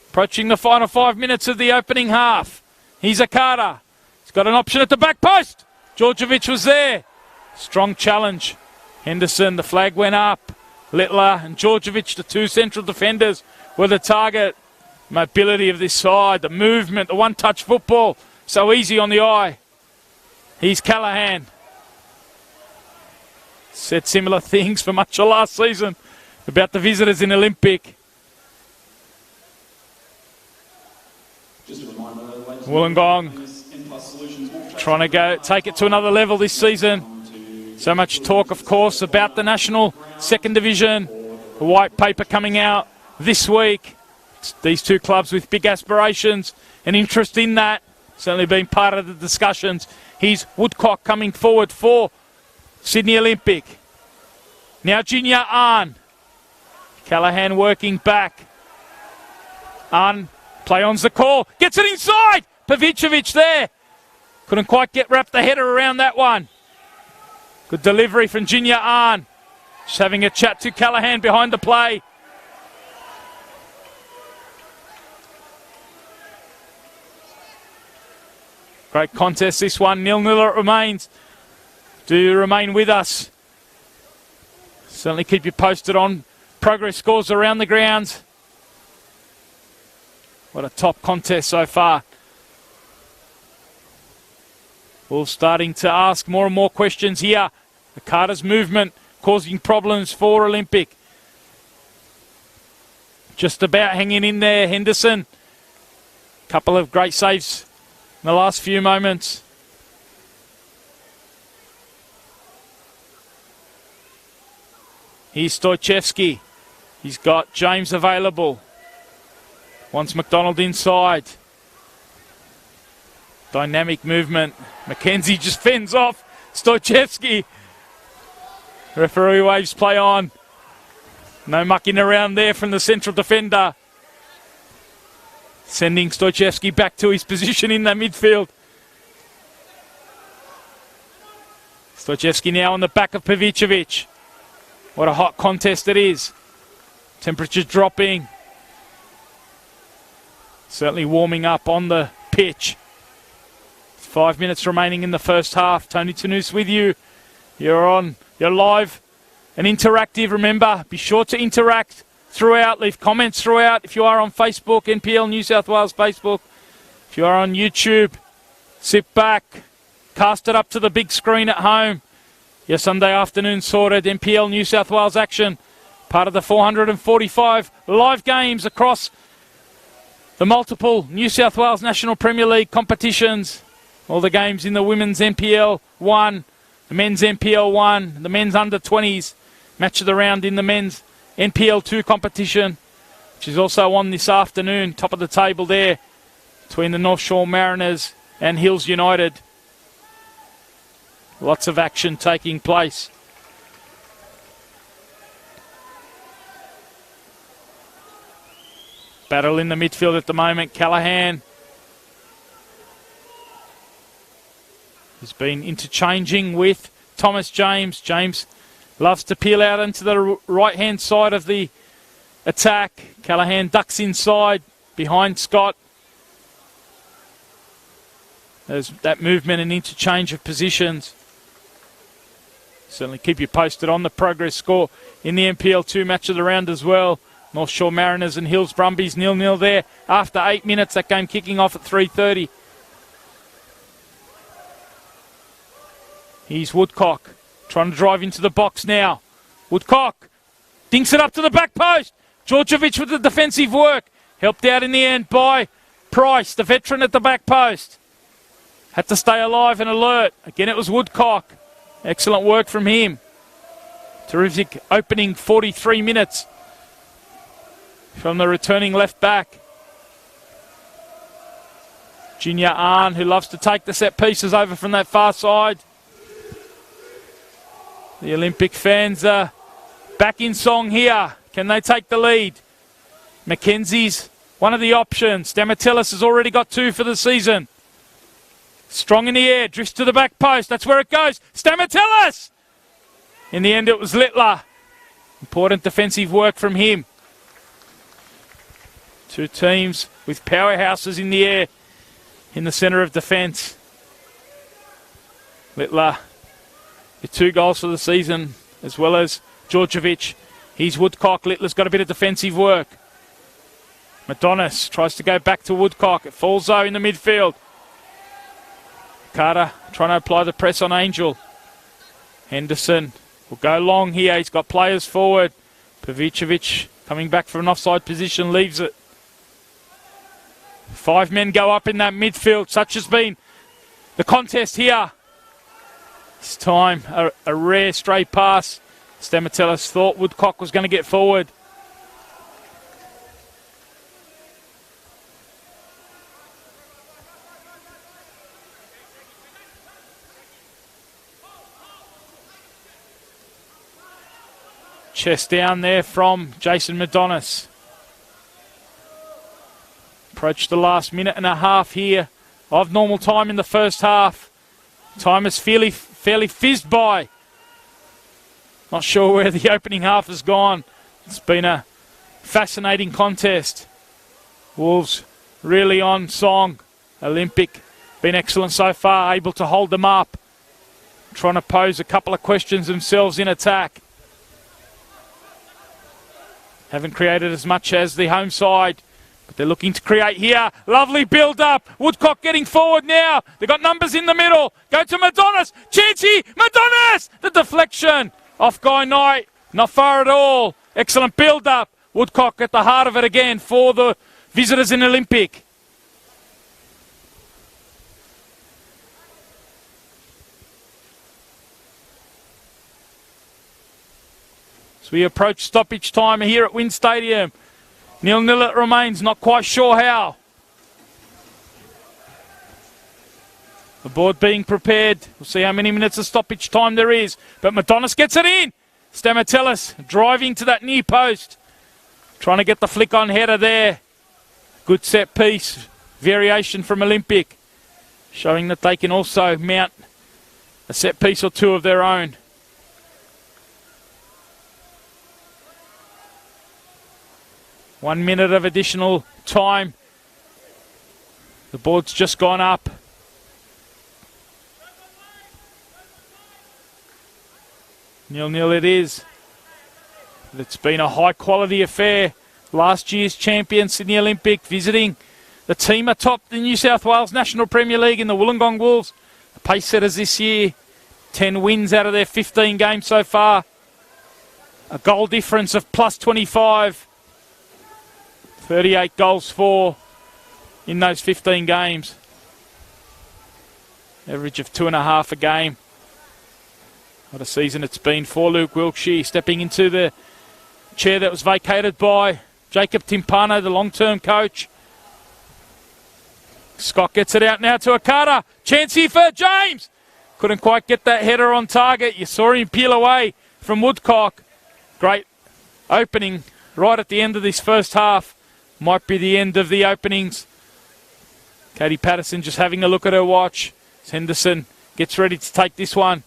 Approaching the final 5 minutes of the opening half. Here's Akata. He's got an option at the back post. Djordjevic was there. Strong challenge. Henderson, the flag went up. Littler and Djordjevic, the two central defenders, were the target. Mobility of this side, the movement, the one-touch football. So easy on the eye. Here's Callaghan. Said similar things for much of last season about the visitors in Olympic. Wollongong trying to take it to another level this season. So much talk, of course, about the national second division. The white paper coming out this week. It's these two clubs with big aspirations and interest in that. Certainly been part of the discussions. Here's Woodcock coming forward for Sydney Olympic. Now Junior Ahn. Callaghan working back. Ahn, play on's the call. Gets it inside. Pavicevic there. Couldn't quite wrap the header around that one. Good delivery from Junior Ahn. Just having a chat to Callaghan behind the play. Great contest this one. 0-0 it remains. Do remain with us. Certainly keep you posted on progress scores around the grounds. What a top contest so far. Wolves starting to ask more and more questions here. Akata's movement causing problems for Olympic. Just about hanging in there, Henderson. Couple of great saves in the last few moments. Here's Stojcevski. He's got James available. Wants McDonald inside. Dynamic movement. McKenzie just fends off Stojcevski. Referee waves play on. No mucking around there from the central defender. Sending Stojcevski back to his position in the midfield. Stojcevski now on the back of Pavicevic. What a hot contest it is. Temperatures dropping. Certainly warming up on the pitch. 5 minutes remaining in the first half. Tony Tanous with you. You're live and interactive. Remember, be sure to interact throughout. Leave comments throughout. If you are on Facebook, NPL New South Wales Facebook. If you are on YouTube, sit back. Cast it up to the big screen at home. Your Sunday afternoon sorted. NPL New South Wales action. Part of the 445 live games across the multiple New South Wales National Premier League competitions. All the games in the women's NPL 1, the men's NPL 1, the men's under-20s. Match of the round in the men's NPL 2 competition, which is also on this afternoon. Top of the table there between the North Shore Mariners and Hills United. Lots of action taking place. Battle in the midfield at the moment. Callaghan has been interchanging with Thomas James. James loves to peel out into the right-hand side of the attack. Callaghan ducks inside behind Scott. There's that movement and interchange of positions. Certainly keep you posted on the progress score in the NPL 2 match of the round as well. North Shore Mariners and Hills Brumbies 0-0 there after 8 minutes. That game kicking off at 3:30. Here's Woodcock trying to drive into the box now. Woodcock dinks it up to the back post. Djordjevic with the defensive work. Helped out in the end by Price, the veteran at the back post. Had to stay alive and alert. Again, it was Woodcock. Excellent work from him. Terrific opening 43 minutes from the returning left back. Junior Ahn, who loves to take the set pieces over from that far side. The Olympic fans are back in song here. Can they take the lead? Mackenzie's one of the options. Stamatellis has already got 2 for the season. Strong in the air, drifts to the back post. That's where it goes. Stamatellis! In the end, it was Littler. Important defensive work from him. Two teams with powerhouses in the air in the centre of defence. Littler with 2 goals for the season, as well as Djordjevic. Here's Woodcock. Littler's got a bit of defensive work. Madonis tries to go back to Woodcock. It falls though in the midfield. Carter trying to apply the press on Angel. Henderson will go long here. He's got players forward. Pavicevic coming back from an offside position, leaves it. 5 men go up in that midfield. Such has been the contest here. This time, a rare stray pass. Stamatellis thought Woodcock was going to get forward. Chest down there from Jason Madonis. Approach the last minute and a half here of normal time in the first half. Time is fairly fizzed by. Not sure where the opening half has gone. It's been a fascinating contest. Wolves really on song. Olympic been excellent so far, able to hold them up. Trying to pose a couple of questions themselves in attack. Haven't created as much as the home side, but they're looking to create here. Lovely build-up. Woodcock getting forward now. They've got numbers in the middle. Go to Madonis. Chancey. Madonis. The deflection off Guy Knight. Not far at all. Excellent build-up. Woodcock at the heart of it again for the visitors in Olympic. So we approach stoppage time here at Wynn Stadium. 0-0 it remains, not quite sure how. The board being prepared. We'll see how many minutes of stoppage time there is. But Madonis gets it in. Stamatellis driving to that near post. Trying to get the flick on header there. Good set piece. Variation from Olympic. Showing that they can also mount a set piece or two of their own. One minute of additional time. The board's just gone up. Nil-nil it is. But it's been a high-quality affair. Last year's champion, Sydney Olympic, visiting the team atop the New South Wales National Premier League in the Wollongong Wolves. The pace setters this year. 10 wins out of their 15 games so far. A goal difference of plus 25. 38 goals for in those 15 games. Average of 2.5 a game. What a season it's been for Luke Wilkshire, stepping into the chair that was vacated by Jacob Timpano, the long-term coach. Scott gets it out now to Akata. Chance here for James. Couldn't quite get that header on target. You saw him peel away from Woodcock. Great opening right at the end of this first half. Might be the end of the openings. Katie Patterson just having a look at her watch. Henderson gets ready to take this one.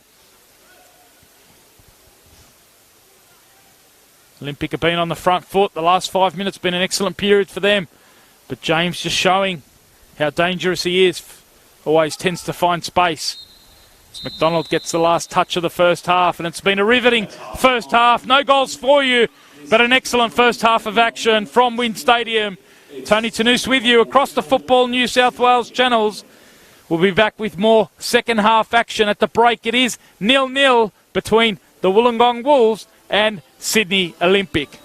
Olympic have been on the front foot. The last 5 minutes been an excellent period for them. But James just showing how dangerous he is. Always tends to find space. As McDonald gets the last touch of the first half. And it's been a riveting first half. No goals for you, but an excellent first half of action from Wynn Stadium. Tony Tanous with you across the Football New South Wales channels. We'll be back with more second half action at the break. It is 0-0 between the Wollongong Wolves and Sydney Olympic.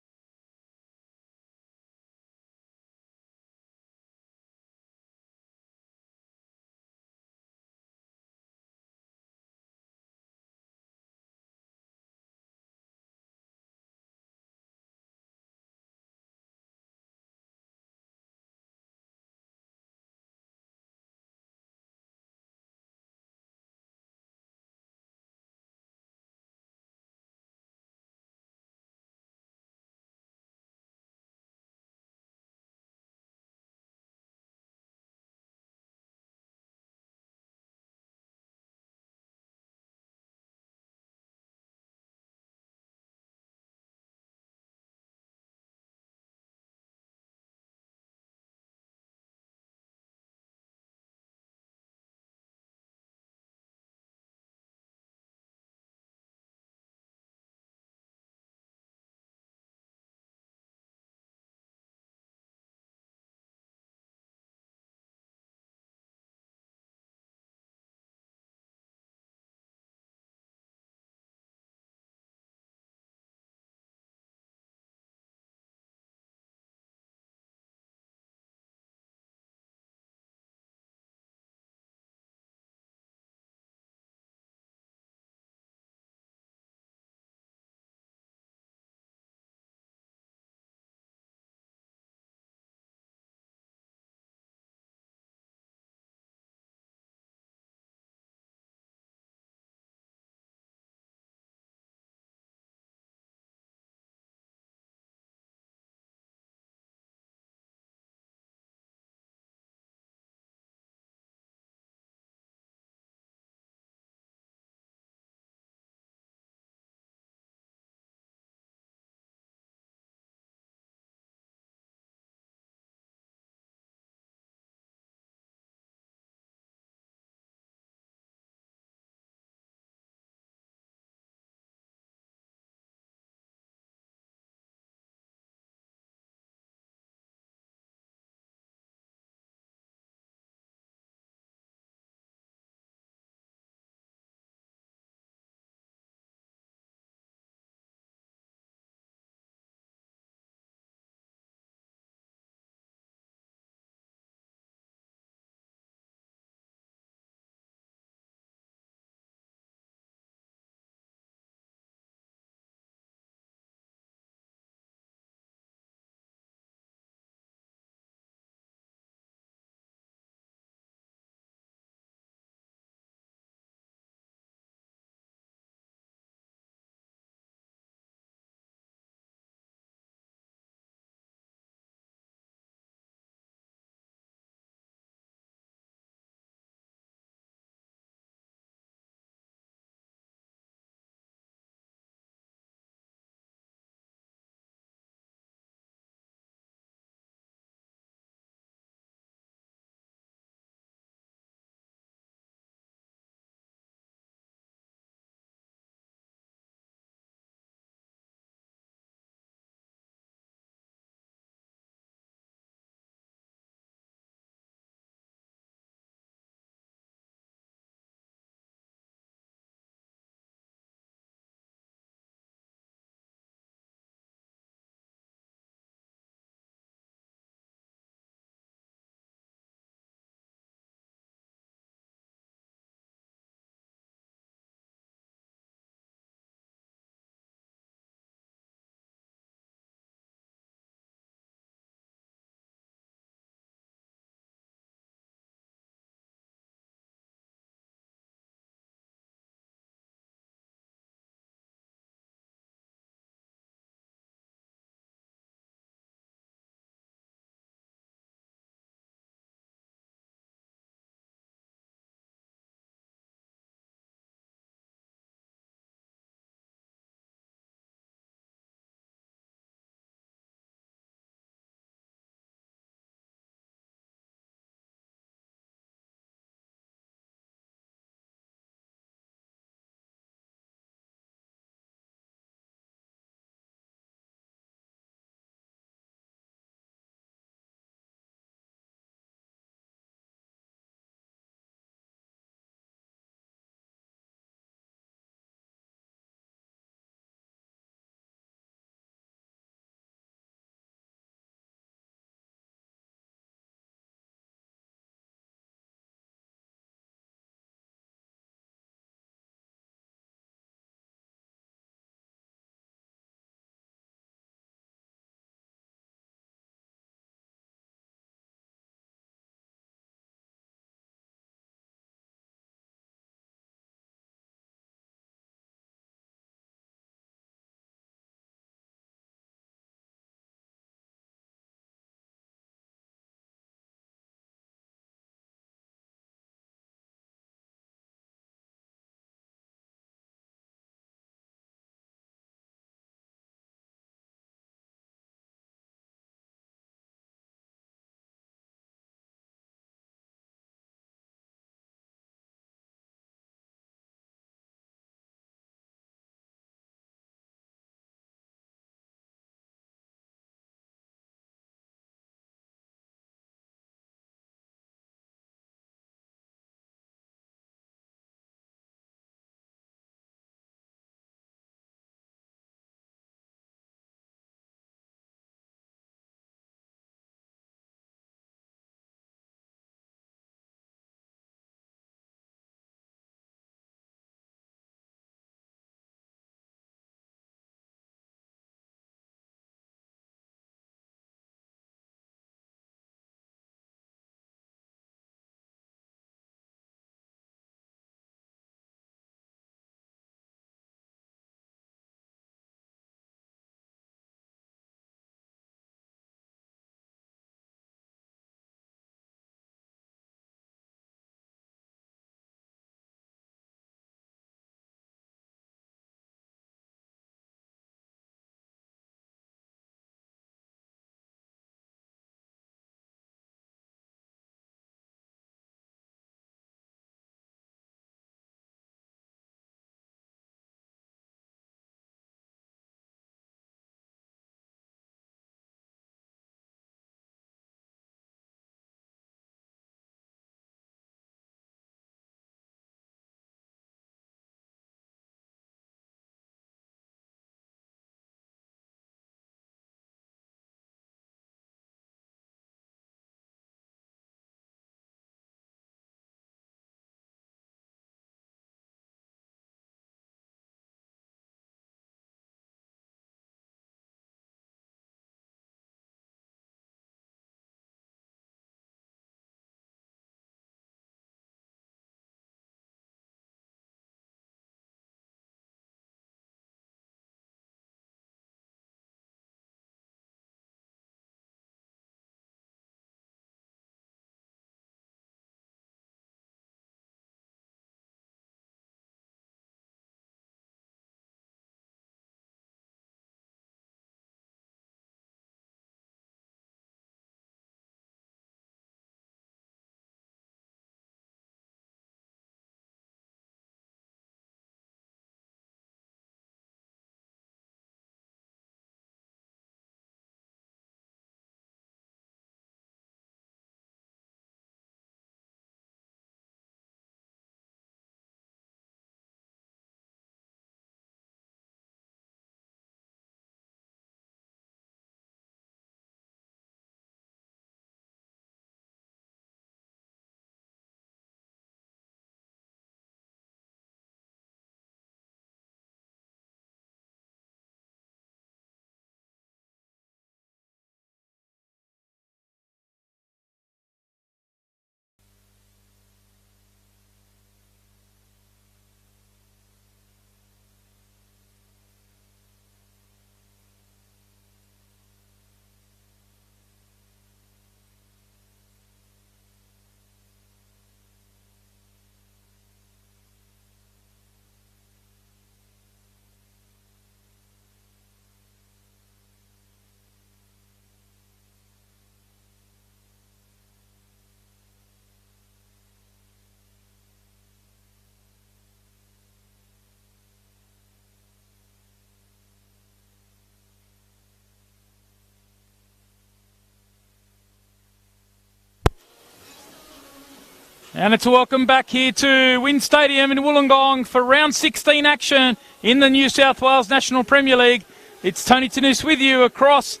And it's a welcome back here to Wynn Stadium in Wollongong for round 16 action in the New South Wales National Premier League. It's Tony Tanous with you across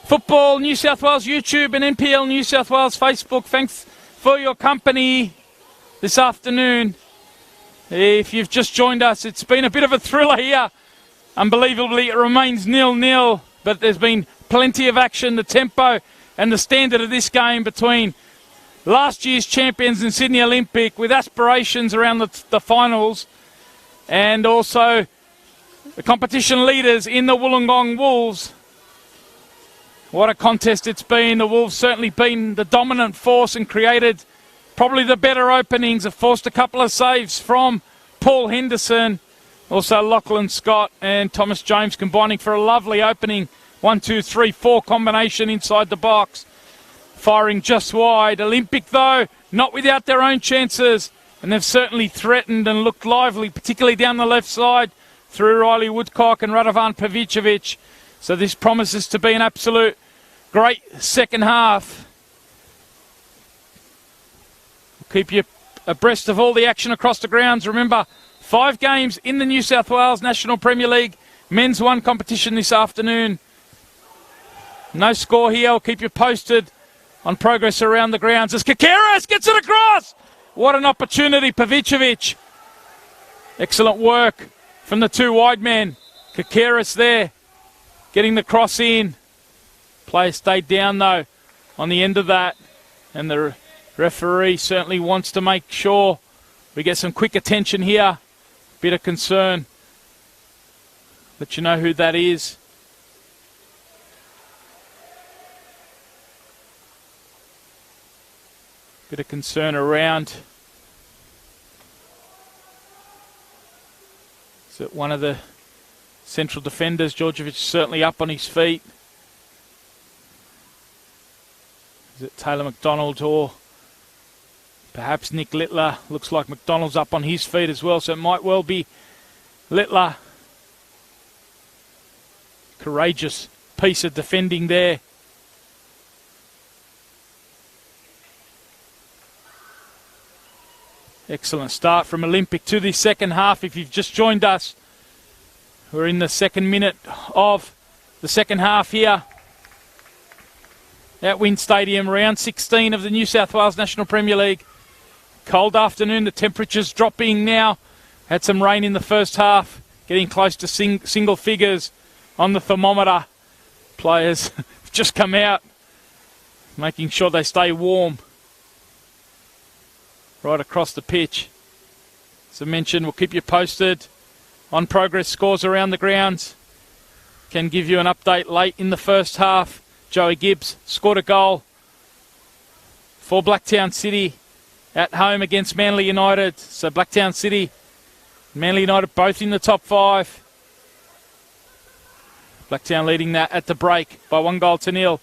Football New South Wales YouTube and NPL New South Wales Facebook. Thanks for your company this afternoon. If you've just joined us, it's been a bit of a thriller here. Unbelievably, it remains 0-0, but there's been plenty of action. The tempo and the standard of this game between last year's champions in Sydney Olympic with aspirations around the finals, and also the competition leaders in the Wollongong Wolves. What a contest it's been. The Wolves certainly been the dominant force and created probably the better openings. Have forced a couple of saves from Paul Henderson. Also Lachlan Scott and Thomas James combining for a lovely opening 1-2-3-4 combination inside the box. Firing just wide. Olympic, though, not without their own chances. And they've certainly threatened and looked lively, particularly down the left side through Riley Woodcock and Radovan Pavicevic. So this promises to be an absolute great second half. We'll keep you abreast of all the action across the grounds. Remember, 5 games in the New South Wales National Premier League. Men's 1 competition this afternoon. No score here. I'll keep you posted on progress around the grounds as Kickoff gets it across. What an opportunity, Pavicevic. Excellent work from the 2 wide men. Kickoff there, getting the cross in. Player stayed down, though, on the end of that. And the referee certainly wants to make sure we get some quick attention here. Bit of concern. Let you know who that is. Bit of concern around. Is it one of the central defenders? Djordjevic certainly up on his feet. Is it Taylor McDonald or perhaps Nick Littler? Looks like McDonald's up on his feet as well, so it might well be Littler. Courageous piece of defending there. Excellent start from Olympic to the second half. If you've just joined us, we're in the second minute of the second half here at Wynn Stadium, round 16 of the New South Wales National Premier League. Cold afternoon, the temperature's dropping now. Had some rain in the first half, getting close to single figures on the thermometer. Players just come out, making sure they stay warm right across the pitch. As I mentioned, we'll keep you posted on progress scores around the grounds. Can give you an update late in the first half. Joey Gibbs scored a goal for Blacktown City at home against Manly United. So Blacktown City and Manly United both in the top 5. Blacktown leading that at the break by 1-0.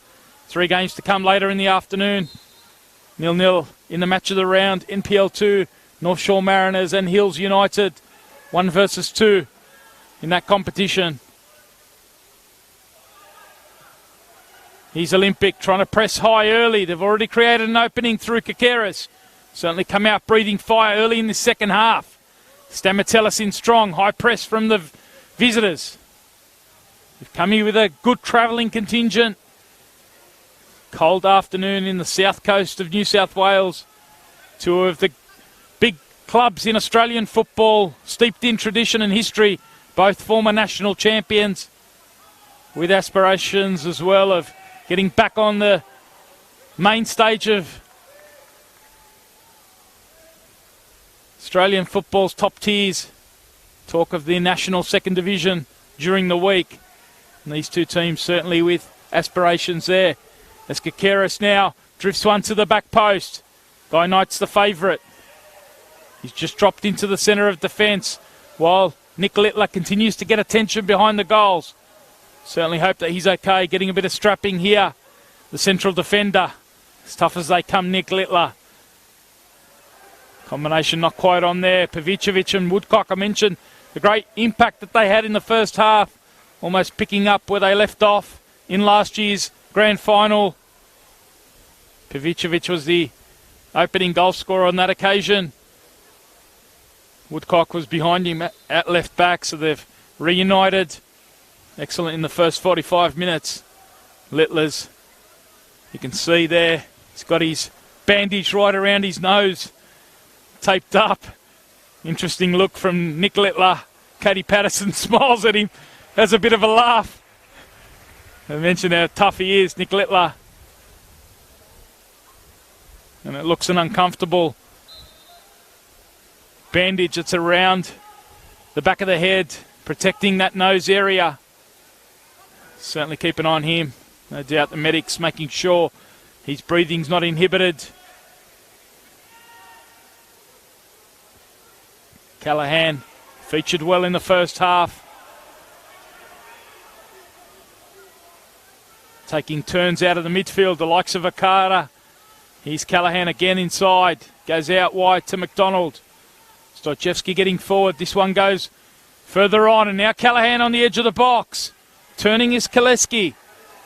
3 games to come later in the afternoon. 0-0 in the match of the round. NPL 2, North Shore Mariners and Hills United. 1 versus 2 in that competition. He's Olympic trying to press high early. They've already created an opening through Kickoff. Certainly come out breathing fire early in the second half. Stamatellis in strong. High press from the visitors. They've come here with a good travelling contingent. Cold afternoon in the south coast of New South Wales. 2 of the big clubs in Australian football, steeped in tradition and history, both former national champions, with aspirations as well of getting back on the main stage of Australian football's top tiers. Talk of the national second division during the week. And these 2 teams certainly with aspirations there. As Kickoff now drifts one to the back post. Guy Knight's the favourite. He's just dropped into the centre of defence while Nick Littler continues to get attention behind the goals. Certainly hope that he's okay, getting a bit of strapping here. The central defender, as tough as they come, Nick Littler. Combination not quite on there. Pavicevic and Woodcock, I mentioned the great impact that they had in the first half. Almost picking up where they left off in last year's grand final. Pavicevic was the opening goal scorer on that occasion. Woodcock was behind him at left back, so they've reunited. Excellent in the first 45 minutes. Littlers, you can see there, he's got his bandage right around his nose, taped up. Interesting look from Nick Littler. Katie Patterson smiles at him, has a bit of a laugh. I mentioned how tough he is, Nick Littler. And it looks an uncomfortable bandage that's around the back of the head, protecting that nose area. Certainly keep an eye on him. No doubt the medics making sure his breathing's not inhibited. Callahan featured well in the first half. Taking turns out of the midfield, the likes of Okada. Here's Callahan again inside. Goes out wide to McDonald. Stojewski getting forward. This one goes further on, and now Callahan on the edge of the box. Turning is Kaleski.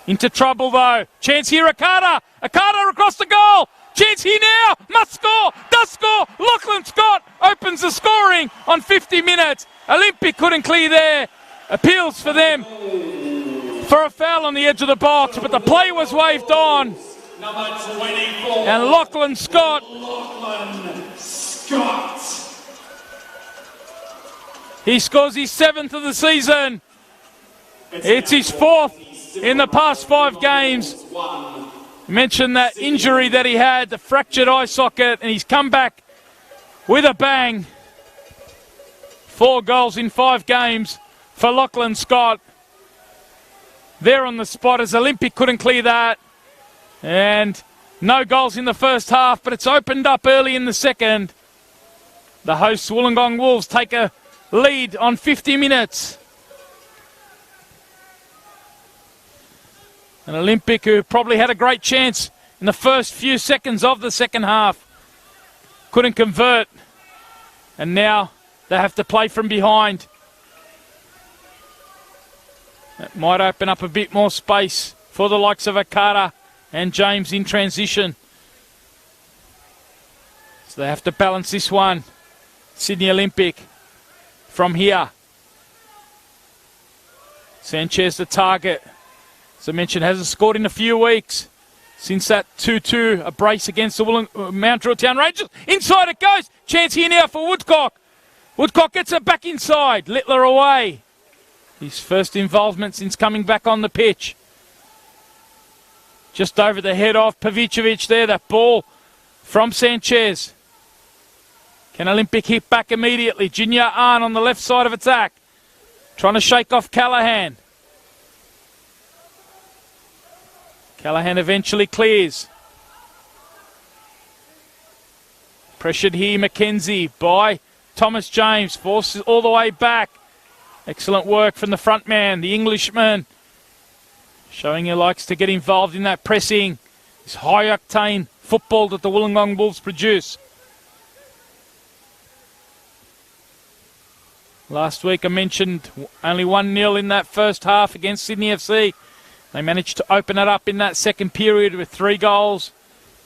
Into trouble though. Chance here, Okada. Okada across the goal. Chance here now. Must score. Does score. Lachlan Scott opens the scoring on 50 minutes. Olympic couldn't clear there. Appeals for them for a foul on the edge of the box, but the play was waved on. Number 24. And Lachlan Scott. He scores his 7th of the season. It's his 4th in the past 5 games. Mentioned that injury that he had, the fractured eye socket, and he's come back with a bang. 4 goals in 5 games for Lachlan Scott. There on the spot as Olympic couldn't clear that. And no goals in the first half, but it's opened up early in the second. The hosts, Wollongong Wolves, take a lead on 50 minutes. An Olympic who probably had a great chance in the first few seconds of the second half. Couldn't convert. And now they have to play from behind. That might open up a bit more space for the likes of Okada and James in transition. So they have to balance this one. Sydney Olympic from here. Sanchez the target. As I mentioned, hasn't scored in a few weeks. Since that 2-2, a brace against the Mount Druitt Town Rangers. Inside it goes. Chance here now for Woodcock. Woodcock gets it back inside. Littler away. His first involvement since coming back on the pitch. Just over the head of Pavicevic there. That ball from Sanchez. Can Olympic hit back immediately? Junior Arn on the left side of attack. Trying to shake off Callahan. Callahan eventually clears. Pressured here, Mackenzie by Thomas James. Forces all the way back. Excellent work from the front man, the Englishman. Showing he likes to get involved in that pressing. This high-octane football that the Wollongong Wolves produce. Last week I mentioned only 1-0 in that first half against Sydney FC. They managed to open it up in that second period with 3 goals.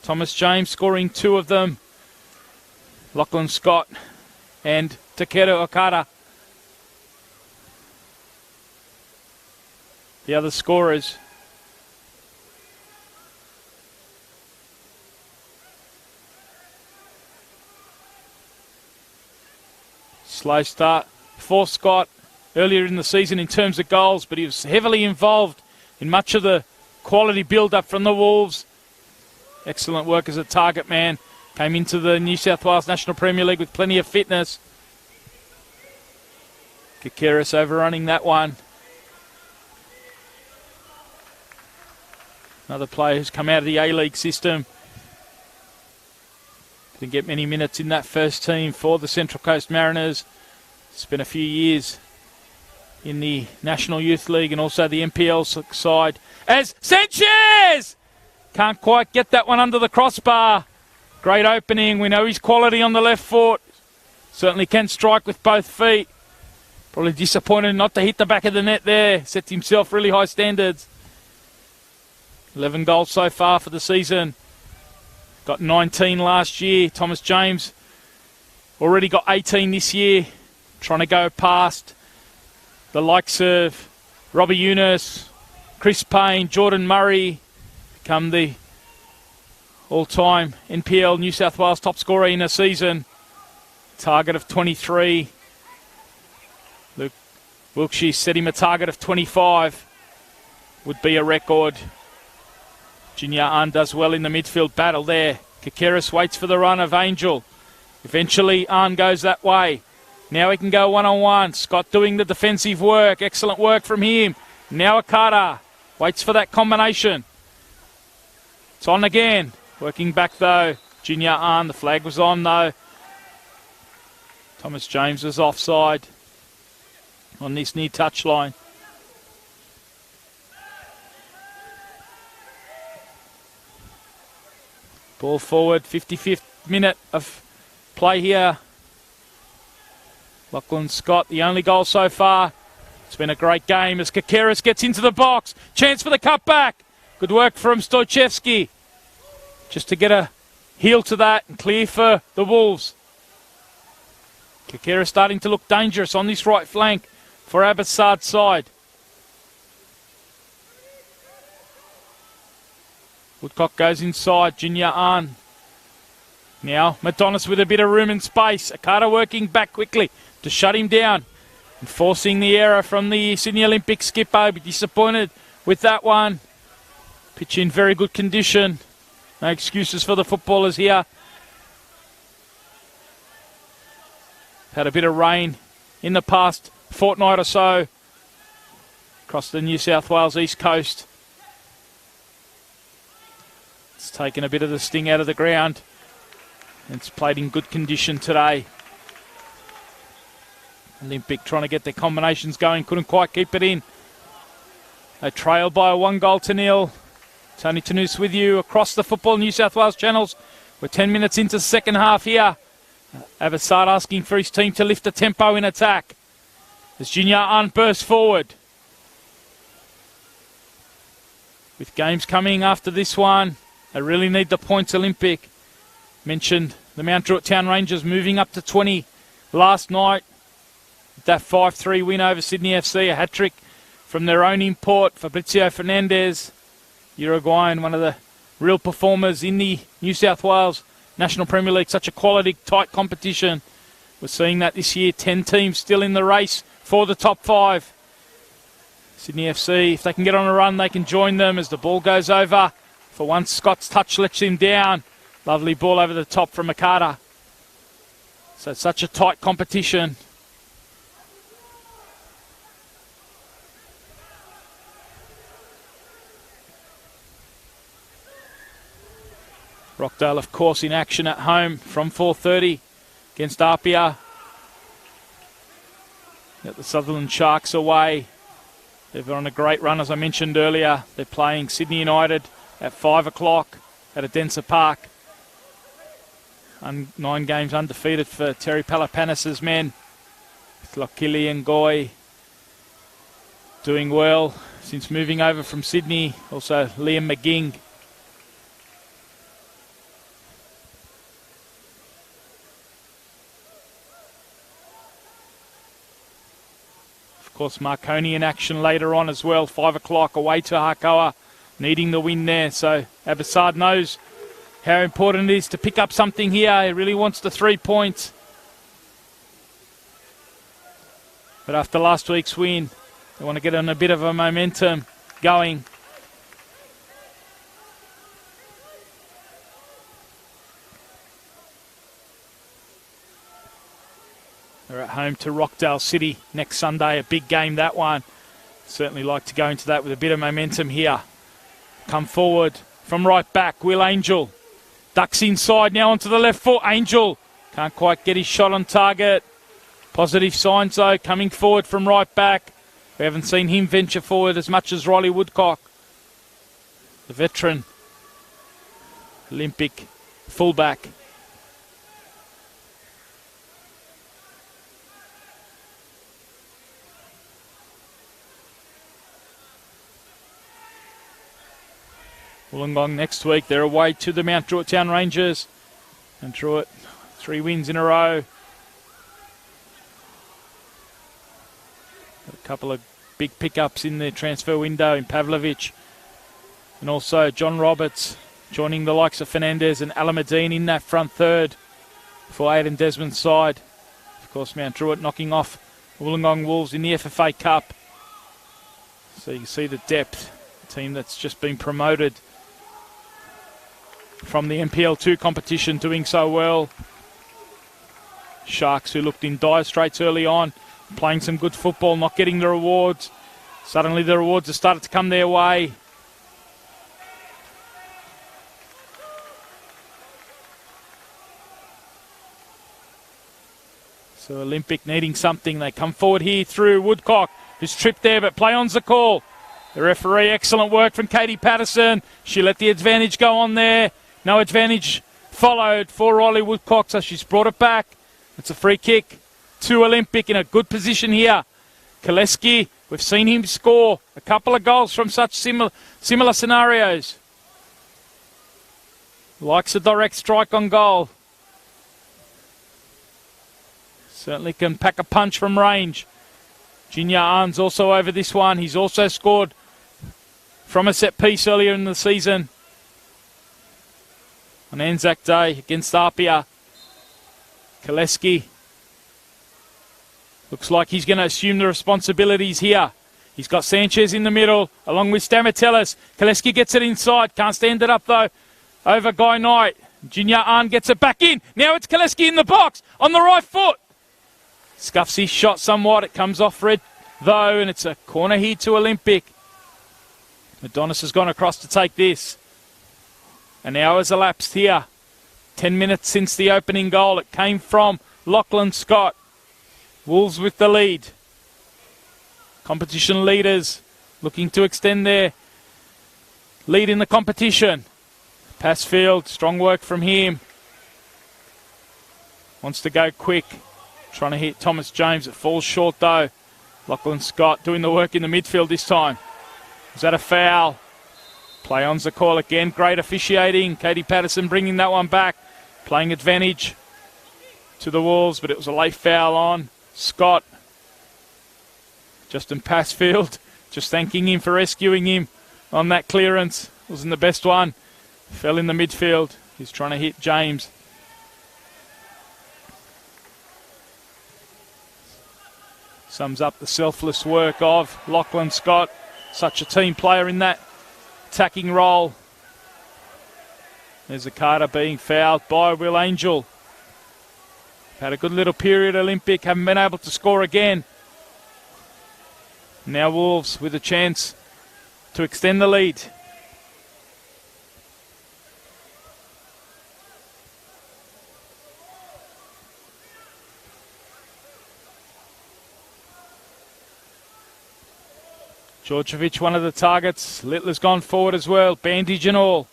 Thomas James scoring 2 of them. Lachlan Scott and Takeru Okada. The other scorers. Slow start for Scott earlier in the season in terms of goals, but he was heavily involved in much of the quality build-up from the Wolves. Excellent work as a target man. Came into the New South Wales National Premier League with plenty of fitness. Kakiris overrunning that one. Another player who's come out of the A-League system. Didn't get many minutes in that first team for the Central Coast Mariners. Spent a few years in the National Youth League and also the NPL side. As Sanchez! Can't quite get that one under the crossbar. Great opening. We know his quality on the left foot. Certainly can strike with both feet. Probably disappointed not to hit the back of the net there. Sets himself really high standards. 11 goals so far for the season. Got 19 last year. Thomas James already got 18 this year. Trying to go past the likes of Robbie Eunice, Chris Payne, Jordan Murray, become the all-time NPL New South Wales top scorer in a season. Target of 23. Luke Wilkshire set him a target of 25. Would be a record. Junior Ahn does well in the midfield battle there. Kakeris waits for the run of Angel. Eventually Ahn goes that way. Now he can go one-on-one. Scott doing the defensive work. Excellent work from him. Now Akata waits for that combination. It's on again. Working back though. Junior Ahn, the flag was on though. Thomas James was offside on this near touchline. Ball forward, 55th minute of play here. Lachlan Scott, the only goal so far. It's been a great game as Kakeris gets into the box. Chance for the cutback. Good work from Stoichevsky. Just to get a heel to that and clear for the Wolves. Kakeris starting to look dangerous on this right flank for Abbotsard's side. Woodcock goes inside. Junior Ahn. Now Madonis with a bit of room and space. Akata working back quickly to shut him down. And forcing the error from the Sydney Olympic skipper. Be disappointed with that one. Pitch in very good condition. No excuses for the footballers here. Had a bit of rain in the past fortnight or so across the New South Wales east coast. It's taken a bit of the sting out of the ground. It's played in good condition today. Olympic trying to get their combinations going. Couldn't quite keep it in. They trail by 1-0. Tony Tanous with you across the Football New South Wales channels. We're 10 minutes into the second half here. Abbotsard asking for his team to lift the tempo in attack. As Junior Ahn bursts forward. With games coming after this one, they really need the points. Olympic mentioned the Mount Druitt Town Rangers moving up to 20 last night. With that 5-3 win over Sydney FC, a hat-trick from their own import, Fabrizio Fernandez, Uruguayan, one of the real performers in the New South Wales National Premier League. Such a quality, tight competition. We're seeing that this year. 10 teams still in the race for the top 5. Sydney FC, if they can get on a run, they can join them as the ball goes over. For once, Scott's touch lets him down. Lovely ball over the top from Akata. So it's such a tight competition. Rockdale, of course, in action at home from 4:30 against Apia. Got the Sutherland Sharks away. They're on a great run, as I mentioned earlier. They're playing Sydney United at 5 o'clock at Adensa Park. 9 games undefeated for Terry Palapanis' men. With Lokili and Goy doing well since moving over from Sydney. Also Liam McGing. Of course, Marconi in action later on as well. 5 o'clock away to Harkoa, needing the win there. So Abbotsard knows how important it is to pick up something here. He really wants the 3 points. But after last week's win, they want to get on a bit of a momentum going. They're at home to Rockdale City next Sunday. A big game, that one. Certainly like to go into that with a bit of momentum here. Come forward from right back, Will Angel. Ducks inside now onto the left foot. Angel can't quite get his shot on target. Positive signs though, coming forward from right back. We haven't seen him venture forward as much as Riley Woodcock, the veteran Olympic fullback. Wollongong next week. They're away to the Mount Druitt Town Rangers. And Druitt, 3 wins in a row. Got a couple of big pickups in the transfer window in Pavlovich. And also John Roberts joining the likes of Fernandez and Alameddine in that front third for Aidan Desmond's side. Of course, Mount Druitt knocking off Wollongong Wolves in the FFA Cup. So you can see the depth. A team that's just been promoted from the NPL 2 competition, doing so well. Sharks, who looked in dire straits early on, playing some good football, not getting the rewards. Suddenly the rewards have started to come their way. So Olympic needing something. They come forward here through Woodcock, who's tripped there, but play on's the call. The referee, excellent work from Katie Patterson. She let the advantage go on there. No advantage followed for Riley Woodcock, so she's brought it back. It's a free kick to Olympic in a good position here. Koleski, we've seen him score a couple of goals from such similar scenarios. Likes a direct strike on goal. Certainly can pack a punch from range. Jinya Arn's also over this one. He's also scored from a set piece earlier in the season on Anzac Day against Apia. Koleski looks like he's going to assume the responsibilities here. He's got Sanchez in the middle along with Stamatellis. Koleski gets it inside. Can't stand it up though over Guy Knight. Jinya Arn gets it back in. Now it's Koleski in the box on the right foot. Scuffs his shot somewhat. It comes off red though, and it's a corner here to Olympic. Adonis has gone across to take this. An hour has elapsed here. 10 minutes since the opening goal. It came from Lachlan Scott. Wolves with the lead. Competition leaders looking to extend their lead in the competition. Passfield, strong work from him. Wants to go quick. Trying to hit Thomas James. It falls short though. Lachlan Scott doing the work in the midfield this time. Is that a foul? Play on's the call again. Great officiating. Katie Patterson bringing that one back. Playing advantage to the Wolves, but it was a late foul on Scott. Justin Passfield just thanking him for rescuing him on that clearance. Wasn't the best one. Fell in the midfield. He's trying to hit James. Sums up the selfless work of Lachlan Scott. Such a team player in that attacking role. There's a Carter being fouled by Will Angel. Had a good little period, Olympic. Haven't been able to score again. Now Wolves with a chance to extend the lead. Djordjevic, one of the targets. Littler's gone forward as well, bandage and all.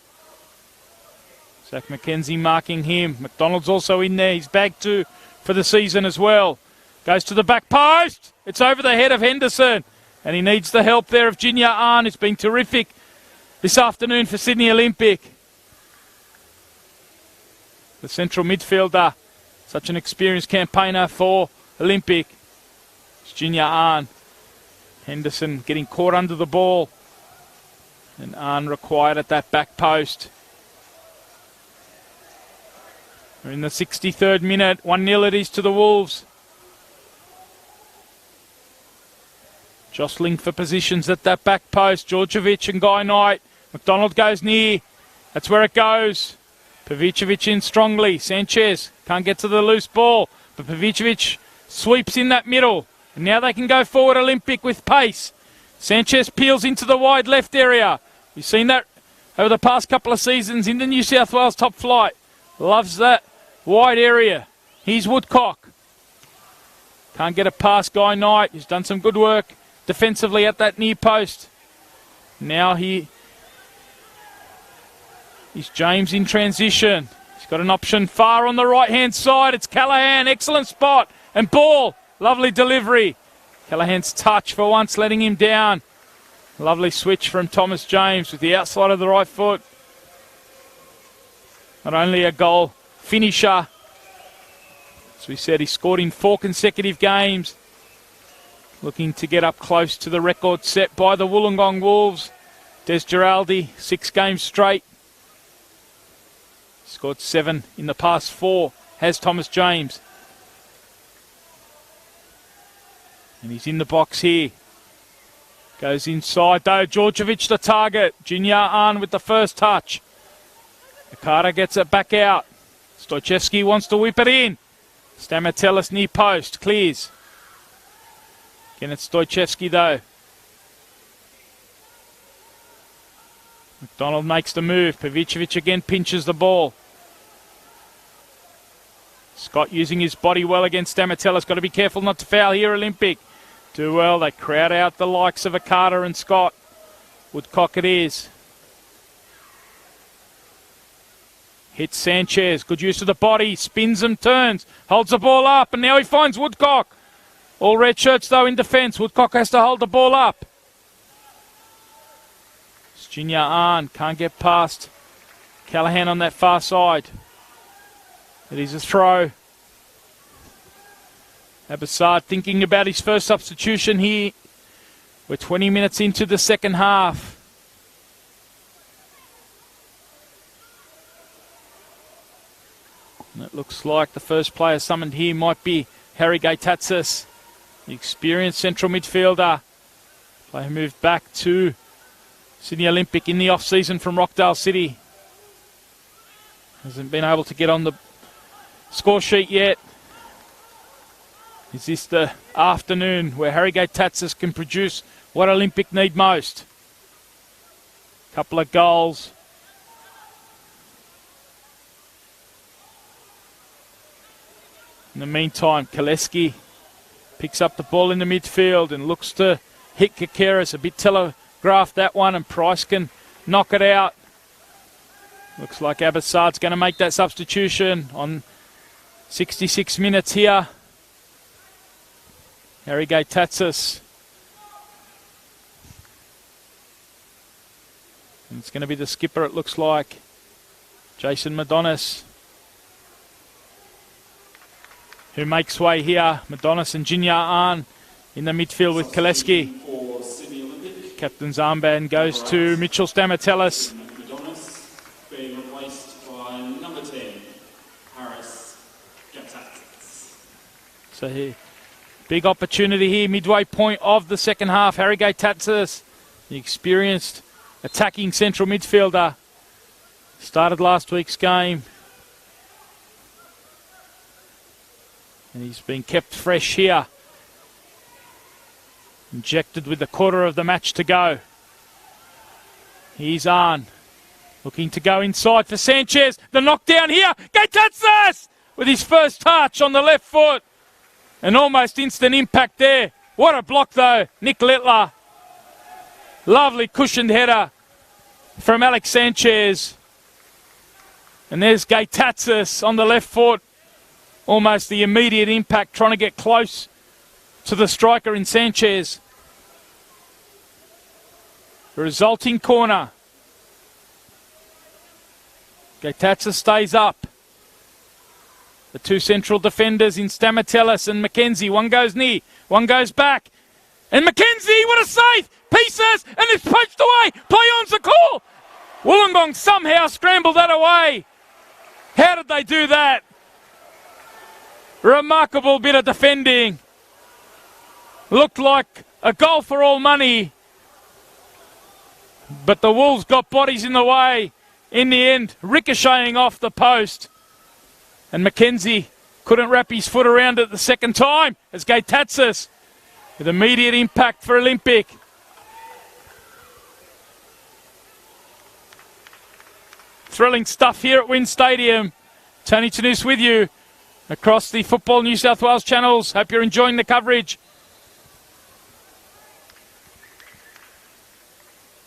Zach McKenzie marking him. McDonald's also in there. He's bagged 2 for the season as well. Goes to the back post. It's over the head of Henderson. And he needs the help there of Jinya Arn, who's been terrific this afternoon for Sydney Olympic. The central midfielder, such an experienced campaigner for Olympic. It's Jinya Arn. Henderson getting caught under the ball. And Arn required at that back post. We're in the 63rd minute. 1-0 it is to the Wolves. Jostling for positions at that back post. Djordjevic and Guy Knight. McDonald goes near. That's where it goes. Pavicevic in strongly. Sanchez can't get to the loose ball. But Pavicevic sweeps in that middle. And now they can go forward Olympic with pace. Sanchez peels into the wide left area. We've seen that over the past couple of seasons in the New South Wales top flight. Loves that wide area. Here's Woodcock. Can't get it past Guy Knight. He's done some good work defensively at that near post. Now he's James in transition. He's got an option far on the right-hand side. It's Callahan. Excellent spot. And ball. Lovely delivery. Callahan's touch for once, letting him down. Lovely switch from Thomas James with the outside of the right foot. Not only a goal finisher, as we said, he scored in 4 consecutive games. Looking to get up close to the record set by the Wollongong Wolves. Des Giraldi, 6 games straight. Scored 7 in the past 4, has Thomas James. And he's in the box here. Goes inside though, Djordjevic the target. Junior Ahn with the first touch. Akata gets it back out. Stojcevski wants to whip it in. Stamatelis near post, clears. Again, it's Stojcevski though. McDonald makes the move. Pavicevic again pinches the ball. Scott using his body well against Stamatelis. Got to be careful not to foul here, Olympic. Do well. They crowd out the likes of Akata and Scott. Woodcock it is. Hits Sanchez. Good use of the body. Spins and turns. Holds the ball up. And now he finds Woodcock. All red shirts though in defence. Woodcock has to hold the ball up. Junior Ahn can't get past Callahan on that far side. It is a throw. Abbassad thinking about his first substitution here. We're 20 minutes into the second half. And it looks like the first player summoned here might be Harry Gaitatsis, the experienced central midfielder. Player moved back to Sydney Olympic in the off-season from Rockdale City. Hasn't been able to get on the score sheet yet. Is this the afternoon where Harry Gaitatsis can produce what Olympic need most? Couple of goals. In the meantime, Koleski picks up the ball in the midfield and looks to hit Kakeris. A bit telegraphed that one, and Price can knock it out. Looks like Abbassad's going to make that substitution on 66 minutes here. Harry Gaitatsis. And it's going to be the skipper, it looks like. Jason Madonis, who makes way here. Madonis and Junior Ahn in the midfield with Koleski. Captain's armband goes to Mitchell Stamatelis. Madonis being replaced by number 10, Harris Gaitatsis. So here, big opportunity here, midway point of the second half. Harry Gaitatsis, the experienced attacking central midfielder, started last week's game. And he's been kept fresh here. Injected with a quarter of the match to go. Here's Ahn, looking to go inside for Sanchez. The knockdown here. Gaitatsis with his first touch on the left foot. An almost instant impact there. What a block though. Nick Littler. Lovely cushioned header from Alex Sanchez. And there's Gaitatsis on the left foot. Almost the immediate impact, trying to get close to the striker in Sanchez. The resulting corner. Gaitatsis stays up. The two central defenders in Stamatelis and McKenzie. One goes near, one goes back. And McKenzie, what a save! Pieces, and it's poached away. Play on's the call. Wollongong somehow scrambled that away. How did they do that? Remarkable bit of defending. Looked like a goal for all money. But the Wolves got bodies in the way. In the end, ricocheting off the post. And McKenzie couldn't wrap his foot around it the second time as Gaitatsis with immediate impact for Olympic. Thrilling stuff here at Wynn Stadium. Tony Tanous with you across the Football New South Wales channels. Hope you're enjoying the coverage.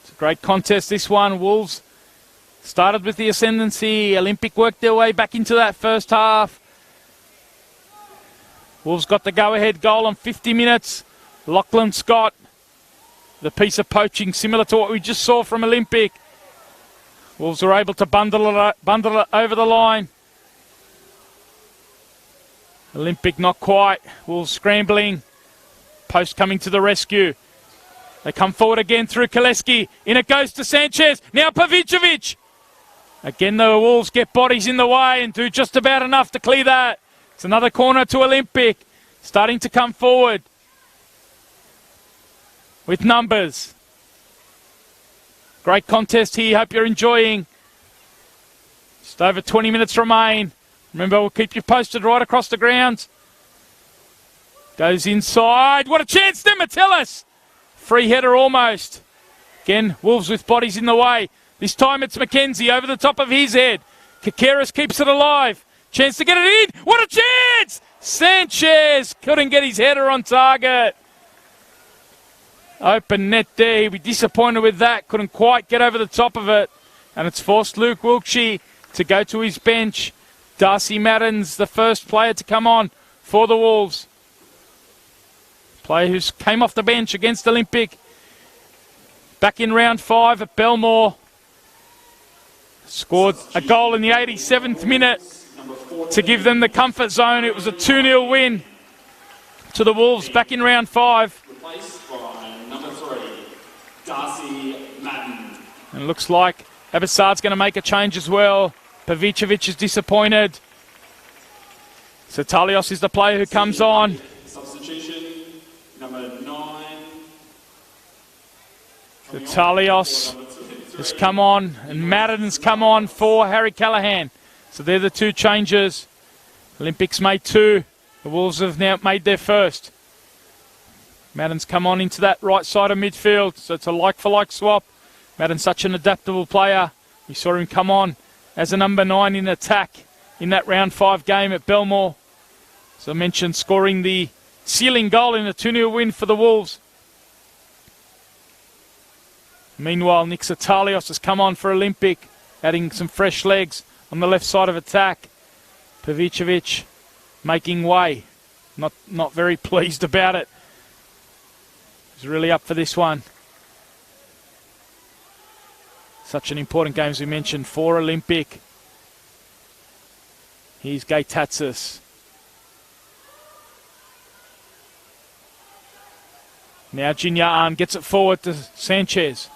It's a great contest, this one. Wolves started with the ascendancy. Olympic worked their way back into that first half. Wolves got the go-ahead goal on 50 minutes. Lachlan Scott, the piece of poaching similar to what we just saw from Olympic. Wolves are able to bundle it over the line. Olympic not quite. Wolves scrambling. Post coming to the rescue. They come forward again through Koleski. In it goes to Sanchez. Now Pavicevic. Again, the Wolves get bodies in the way and do just about enough to clear that. It's another corner to Olympic. Starting to come forward with numbers. Great contest here. Hope you're enjoying. Just over 20 minutes remain. Remember, we'll keep you posted right across the grounds. Goes inside. What a chance then, Metellus. Free header almost. Again, Wolves with bodies in the way. This time it's McKenzie over the top of his head. Kakeris keeps it alive. Chance to get it in. What a chance! Sanchez couldn't get his header on target. Open net there. He'll be disappointed with that. Couldn't quite get over the top of it. And it's forced Luke Wilkshire to go to his bench. Darcy Madden's the first player to come on for the Wolves. Player who came off the bench against Olympic. Back in round 5 at Belmore. Scored a goal in the 87th minute to give them the comfort zone. It was a 2-0 win to the Wolves back in round 5. Replaced by number 3, Darcy Madden. And it looks like Abassad's going to make a change as well. Pavicevic is disappointed. So Talios is the player who comes on. Substitution, number 9. So Talios has come on, and Madden's come on for Harry Callahan. So they're the two changes. Olympics made 2. The Wolves have now made their first. Madden's come on into that right side of midfield, so it's a like-for-like swap. Madden's such an adaptable player. We saw him come on as a number 9 in attack in that round 5 game at Belmore. As I mentioned, scoring the sealing goal in a 2-0 win for the Wolves. Meanwhile, Nick Talios has come on for Olympic, adding some fresh legs on the left side of attack. Pavicevic making way. Not very pleased about it. He's really up for this one. Such an important game, as we mentioned, for Olympic. Here's Gaitatsis. Now Jinyan gets it forward to Sanchez.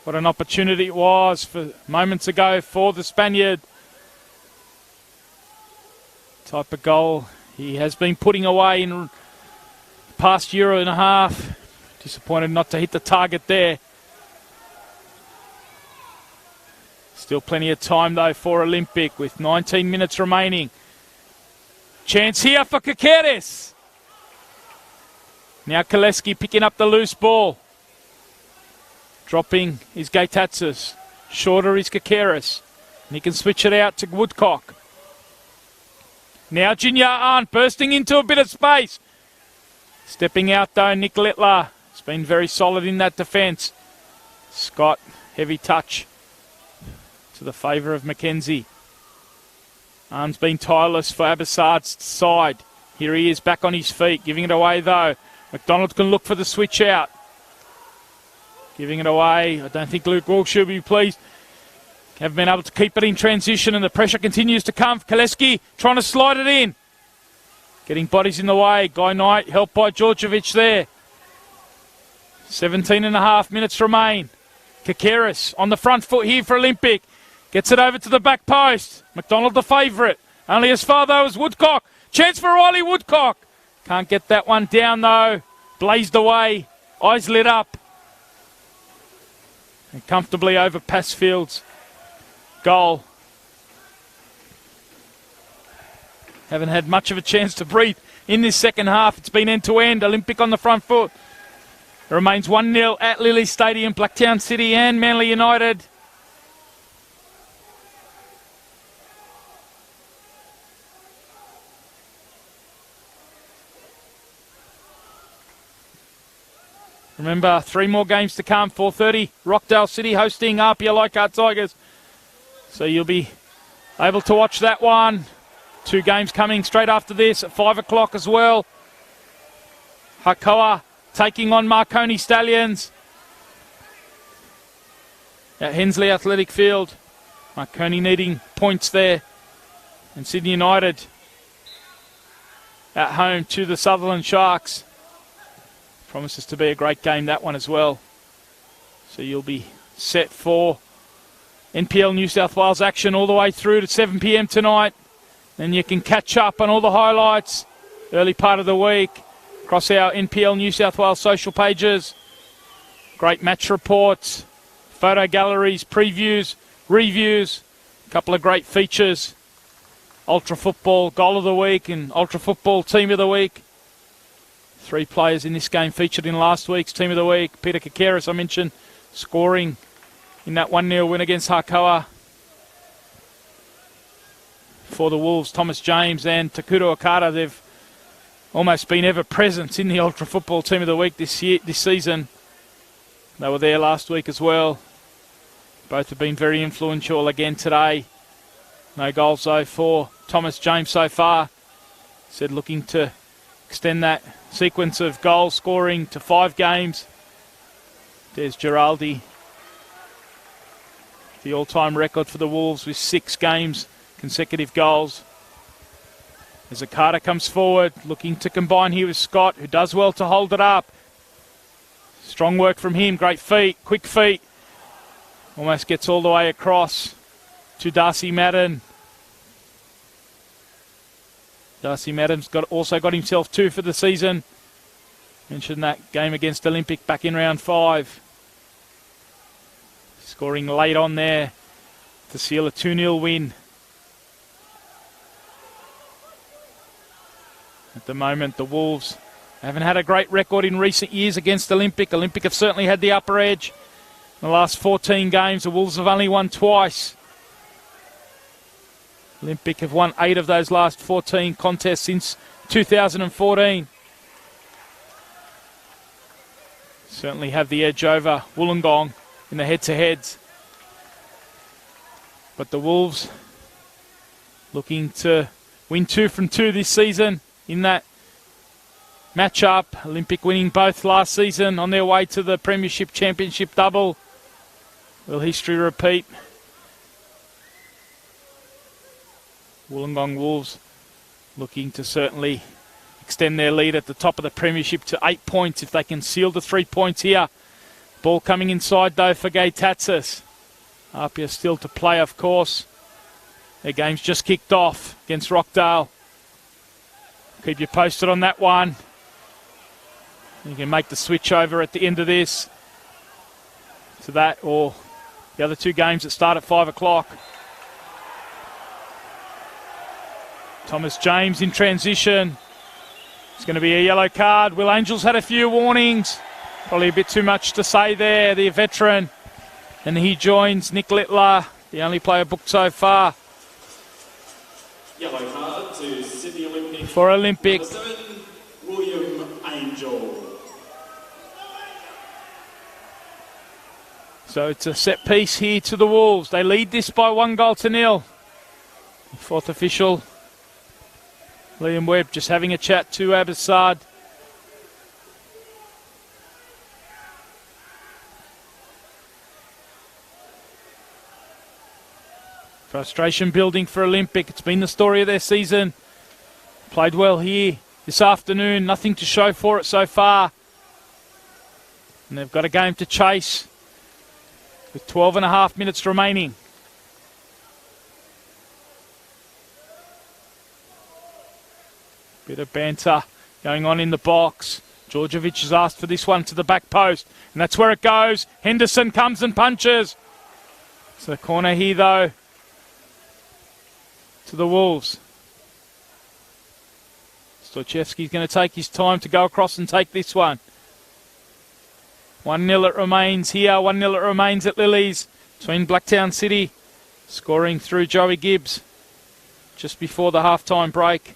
What an opportunity it was for moments ago for the Spaniard. Type of goal he has been putting away in the past year and a half. Disappointed not to hit the target there. Still plenty of time though for Olympic with 19 minutes remaining. Chance here for Kakeris. Now Koleski picking up the loose ball. Dropping is Gaitatsis. Shorter is Kakeris. And he can switch it out to Woodcock. Now Jinyan bursting into a bit of space. Stepping out though, Nick Littler. He's been very solid in that defence. Scott, heavy touch to the favour of McKenzie. Arm's been tireless for Abassad's side. Here he is back on his feet, giving it away though. McDonald can look for the switch out. Giving it away. I don't think Luke Wilkshire will be pleased. Haven't been able to keep it in transition and the pressure continues to come. Koleski trying to slide it in. Getting bodies in the way. Guy Knight helped by Djordjevic there. 17 and a half minutes remain. Kakeris on the front foot here for Olympic. Gets it over to the back post. McDonald the favourite. Only as far though as Woodcock. Chance for Riley Woodcock. Can't get that one down though. Blazed away. Eyes lit up. And comfortably over Passfield's goal. Haven't had much of a chance to breathe in this second half. It's been end-to-end. Olympic on the front foot. It remains 1-0 at Lily Stadium. Blacktown City and Manly United. Remember, 3 more games to come. 4:30, Rockdale City hosting Apia Leichhardt Tigers. So you'll be able to watch that one. 2 games coming straight after this at 5 o'clock as well. Hakoa taking on Marconi Stallions at Hensley Athletic Field. Marconi needing points there. And Sydney United at home to the Sutherland Sharks. Promises to be a great game, that one as well. So you'll be set for NPL New South Wales action all the way through to 7 p.m. tonight. Then you can catch up on all the highlights early part of the week across our NPL New South Wales social pages. Great match reports, photo galleries, previews, reviews, a couple of great features. Ultra Football Goal of the Week and Ultra Football Team of the Week. 3 players in this game featured in last week's Team of the Week. Peter Kakera, as I mentioned, scoring in that 1-0 win against Harkoa. For the Wolves, Thomas James and Takuto Okada, they've almost been ever present in the Ultra Football Team of the Week this season. They were there last week as well. Both have been very influential again today. No goals though for Thomas James so far. Said looking to extend that sequence of goal scoring to 5 games. There's Giraldi, the all-time record for the Wolves with 6 games, consecutive goals. As Okada comes forward, looking to combine here with Scott, who does well to hold it up. Strong work from him, great feet, quick feet. Almost gets all the way across to Darcy Madden. Darcy Madden's also got himself 2 for the season. Mentioned that game against Olympic back in round 5. Scoring late on there to seal a 2-0 win. At the moment, the Wolves haven't had a great record in recent years against Olympic. Olympic have certainly had the upper edge. In the last 14 games, the Wolves have only won twice. Olympic have won 8 of those last 14 contests since 2014. Certainly have the edge over Wollongong in the head-to-heads. But the Wolves looking to win 2 from 2 this season in that matchup. Olympic winning both last season on their way to the Premiership Championship double. Will history repeat? Wollongong Wolves looking to certainly extend their lead at the top of the Premiership to 8 points if they can seal the 3 points here. Ball coming inside though for Gay Tatsis. Apia still to play, of course. Their game's just kicked off against Rockdale. Keep you posted on that one. You can make the switch over at the end of this to that or the other 2 games that start at 5 o'clock. Thomas James in transition. It's going to be a yellow card. Will Angels had a few warnings. Probably a bit too much to say there, the veteran. And he joins Nick Littler, the only player booked so far. Yellow card to Sydney Olympic. For Olympic. Number 7, William Angel. So it's a set piece here to the Wolves. They lead this by 1-0. The 4th official, Liam Webb, just having a chat to Abbassad. Frustration building for Olympic. It's been the story of their season. Played well here this afternoon. Nothing to show for it so far. And they've got a game to chase with 12.5 minutes remaining. Bit of banter going on in the box. Georgievich has asked for this one to the back post. And that's where it goes. Henderson comes and punches. It's a corner here, though, to the Wolves. Stoichevsky's going to take his time to go across and take this one. 1-0 it remains here. 1-0 it remains at Lilies between Blacktown City. Scoring through Joey Gibbs just before the half-time break.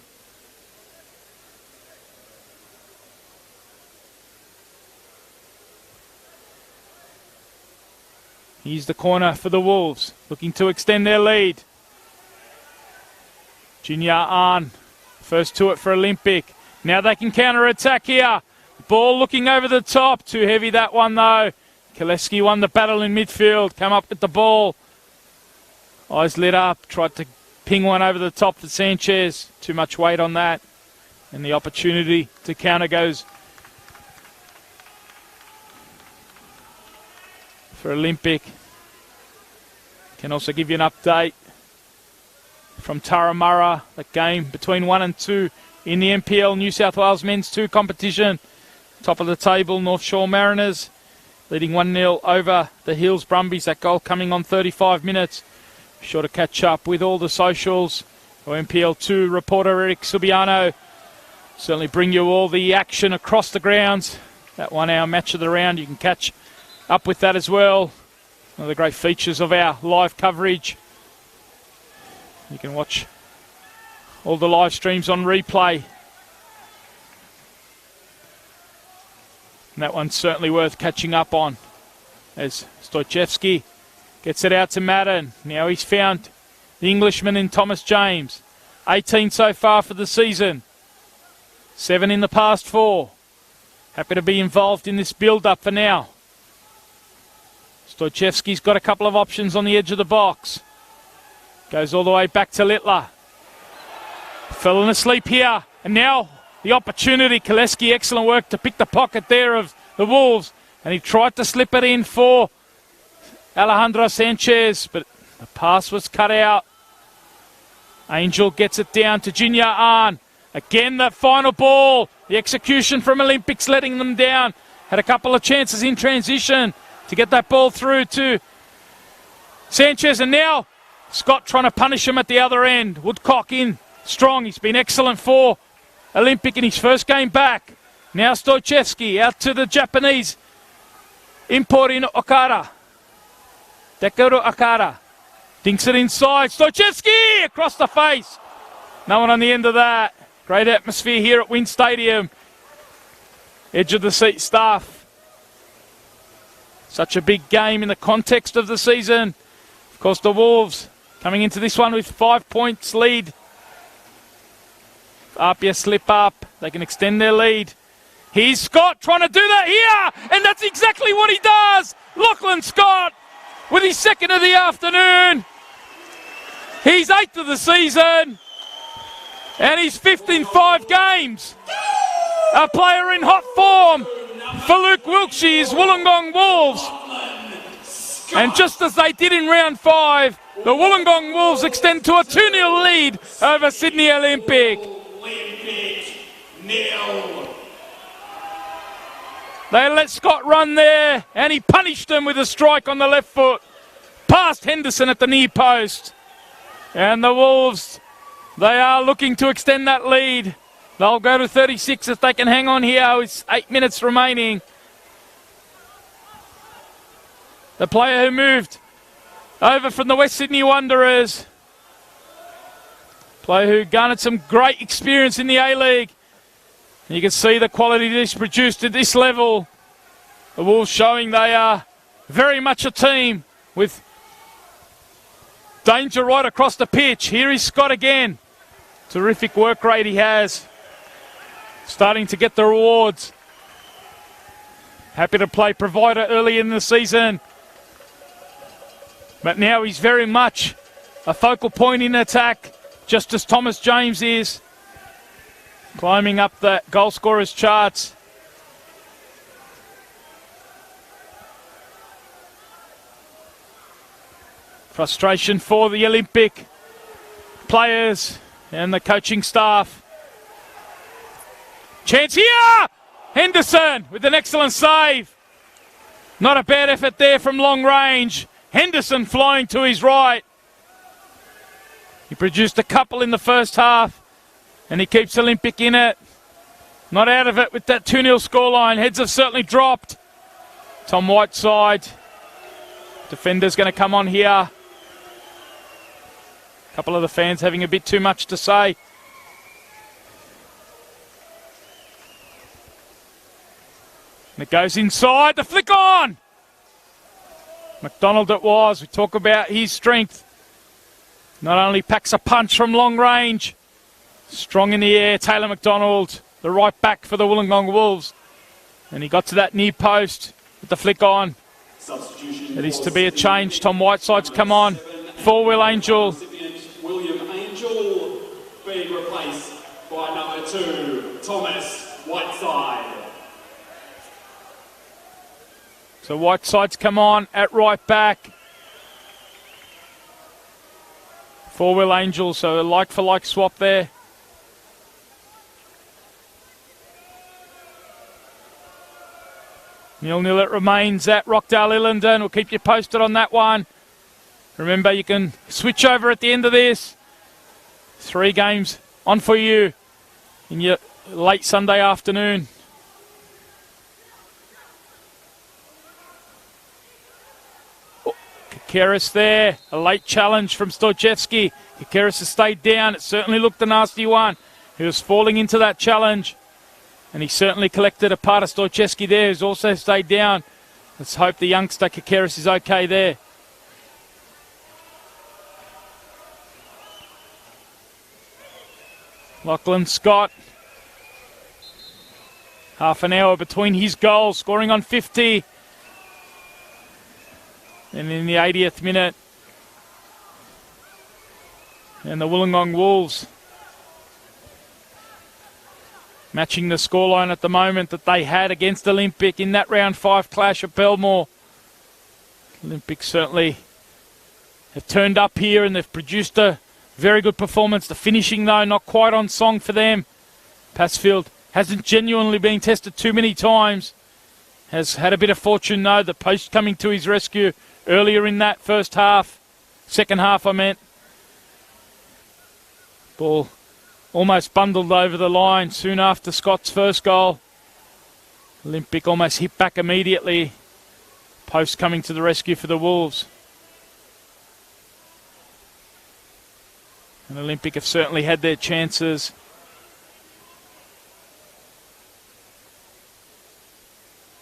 Here's the corner for the Wolves, looking to extend their lead. Junior Arn, first to it for Olympic. Now they can counter-attack here. Ball looking over the top. Too heavy that one though. Koleski won the battle in midfield. Come up with the ball. Eyes lit up, tried to ping one over the top for Sanchez. Too much weight on that. And the opportunity to counter goes for Olympic. Can also give you an update from Turramurra, that game between 1 and 2 in the NPL New South Wales Men's 2 competition. Top of the table, North Shore Mariners leading 1-0 over the Hills Brumbies. That goal coming on 35 minutes. Be sure to catch up with all the socials. Our NPL 2 reporter Eric Subiano certainly bring you all the action across the grounds. That 1 hour match of the round, you can catch up with that as well. One of the great features of our live coverage. You can watch all the live streams on replay. And that one's certainly worth catching up on as Stojcevski gets it out to Madden. Now he's found the Englishman in Thomas James. 18 so far for the season. 7 in the past 4. Happy to be involved in this build-up for now. Stojcevski's got a couple of options on the edge of the box. Goes all the way back to Littler. Falling asleep here. And now the opportunity. Koleski, excellent work to pick the pocket there of the Wolves. And he tried to slip it in for Alejandro Sanchez, but the pass was cut out. Angel gets it down to Jinya Ahn. Again, that final ball. The execution from Olympics letting them down. Had a couple of chances in transition to get that ball through to Sanchez. And now Scott trying to punish him at the other end. Woodcock in strong. He's been excellent for Olympic in his first game back. Now Stojcevski out to the Japanese import in Okada. Dekeru Okada dinks it inside. Stojcevski across the face. No one on the end of that. Great atmosphere here at Wynn Stadium. Edge of the seat staff. Such a big game in the context of the season. Of course, the Wolves coming into this one with 5 points lead. Apia slip up. They can extend their lead. Here's Scott trying to do that here. And that's exactly what he does. Lachlan Scott with his second of the afternoon. He's 8th of the season. And he's 5th in 5 games. A player in hot form for Luke Wilkshire's Wollongong Wolves. And just as they did in round 5, the Wollongong Wolves extend to a 2-0 lead over Sydney Olympic. They let Scott run there, and he punished them with a strike on the left foot. Past Henderson at the near post. And the Wolves, they are looking to extend that lead. They'll go to 36 if they can hang on here with 8 minutes remaining. The player who moved over from the West Sydney Wanderers. Player who garnered some great experience in the A-League. And you can see the quality that he's produced at this level. The Wolves showing they are very much a team with danger right across the pitch. Here is Scott again. Terrific work rate he has. Starting to get the rewards. Happy to play provider early in the season. But now he's very much a focal point in attack, just as Thomas James is. Climbing up the goal scorers charts. Frustration for the Olympic players and the coaching staff. Chance here! Henderson with an excellent save. Not a bad effort there from long range. Henderson flying to his right. He produced a couple in the first half, and he keeps Olympic in it. Not out of it with that 2-0 scoreline. Heads have certainly dropped. Tom Whiteside. Defender's going to come on here. A couple of the fans having a bit too much to say. And it goes inside. The flick on! McDonald it was. We talk about his strength. Not only packs a punch from long range, strong in the air. Taylor McDonald, the right back for the Wollongong Wolves. And he got to that near post with the flick on. It is to be a change. Tom Whiteside's come on Four-wheel Angel. Recipient William Angel being replaced by number 2, Thomas Whiteside. So Whiteside's come on at right back. Four-wheel Angel, so a like-for-like swap there. Nil-nil it remains at Rockdale Illingdon. We'll keep you posted on that one. Remember, you can switch over at the end of this. 3 games on for you in your late Sunday afternoon. Kakeris there, a late challenge from Stojevski. Kakeris has stayed down. It certainly looked a nasty one. He was falling into that challenge. And he certainly collected a part of Stojevski there, who's also stayed down. Let's hope the youngster Kakeris is okay there. Lachlan Scott. Half an hour between his goals, scoring on 50. And in the 80th minute, and the Wollongong Wolves matching the scoreline at the moment that they had against Olympic in that round 5 clash at Belmore. Olympic certainly have turned up here and they've produced a very good performance. The finishing, though, not quite on song for them. Passfield hasn't genuinely been tested too many times. Has had a bit of fortune, though. The post coming to his rescue earlier in that first half. Second half, I meant. Ball almost bundled over the line soon after Scott's first goal. Olympic almost hit back immediately. Post coming to the rescue for the Wolves. And Olympic have certainly had their chances.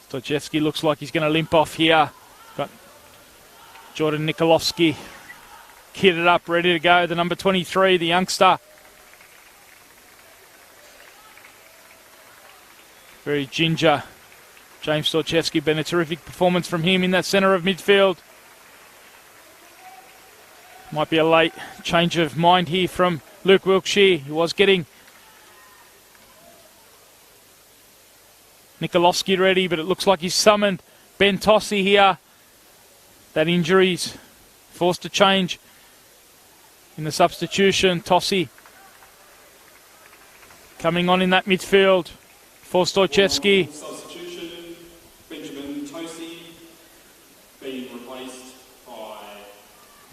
Stojevski looks like he's going to limp off here. Got Jordan Nikolovsky kitted up, ready to go. The number 23, the youngster. Very ginger. James Stojevski, been a terrific performance from him in that centre of midfield. Might be a late change of mind here from Luke Wilkshire. He was getting Nikolovsky ready, but it looks like he's summoned Ben Tossi here. That injury's forced a change in the substitution. Tossi coming on in that midfield for Stojevski. Substitution, Benjamin Tosi being replaced by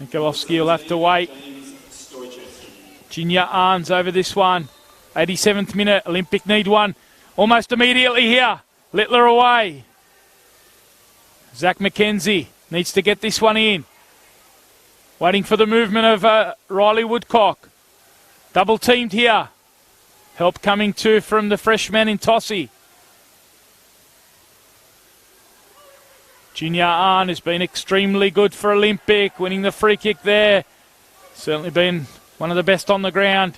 Nikolovsky will have to wait. James Stojevski. Junior Arns over this one. 87th minute. Olympic need one almost immediately here. Littler away. Zach McKenzie needs to get this one in. Waiting for the movement of Riley Woodcock. Double teamed here. Help coming too from the freshman in Tossi. Junior Arn has been extremely good for Olympic, winning the free kick there. Certainly been one of the best on the ground.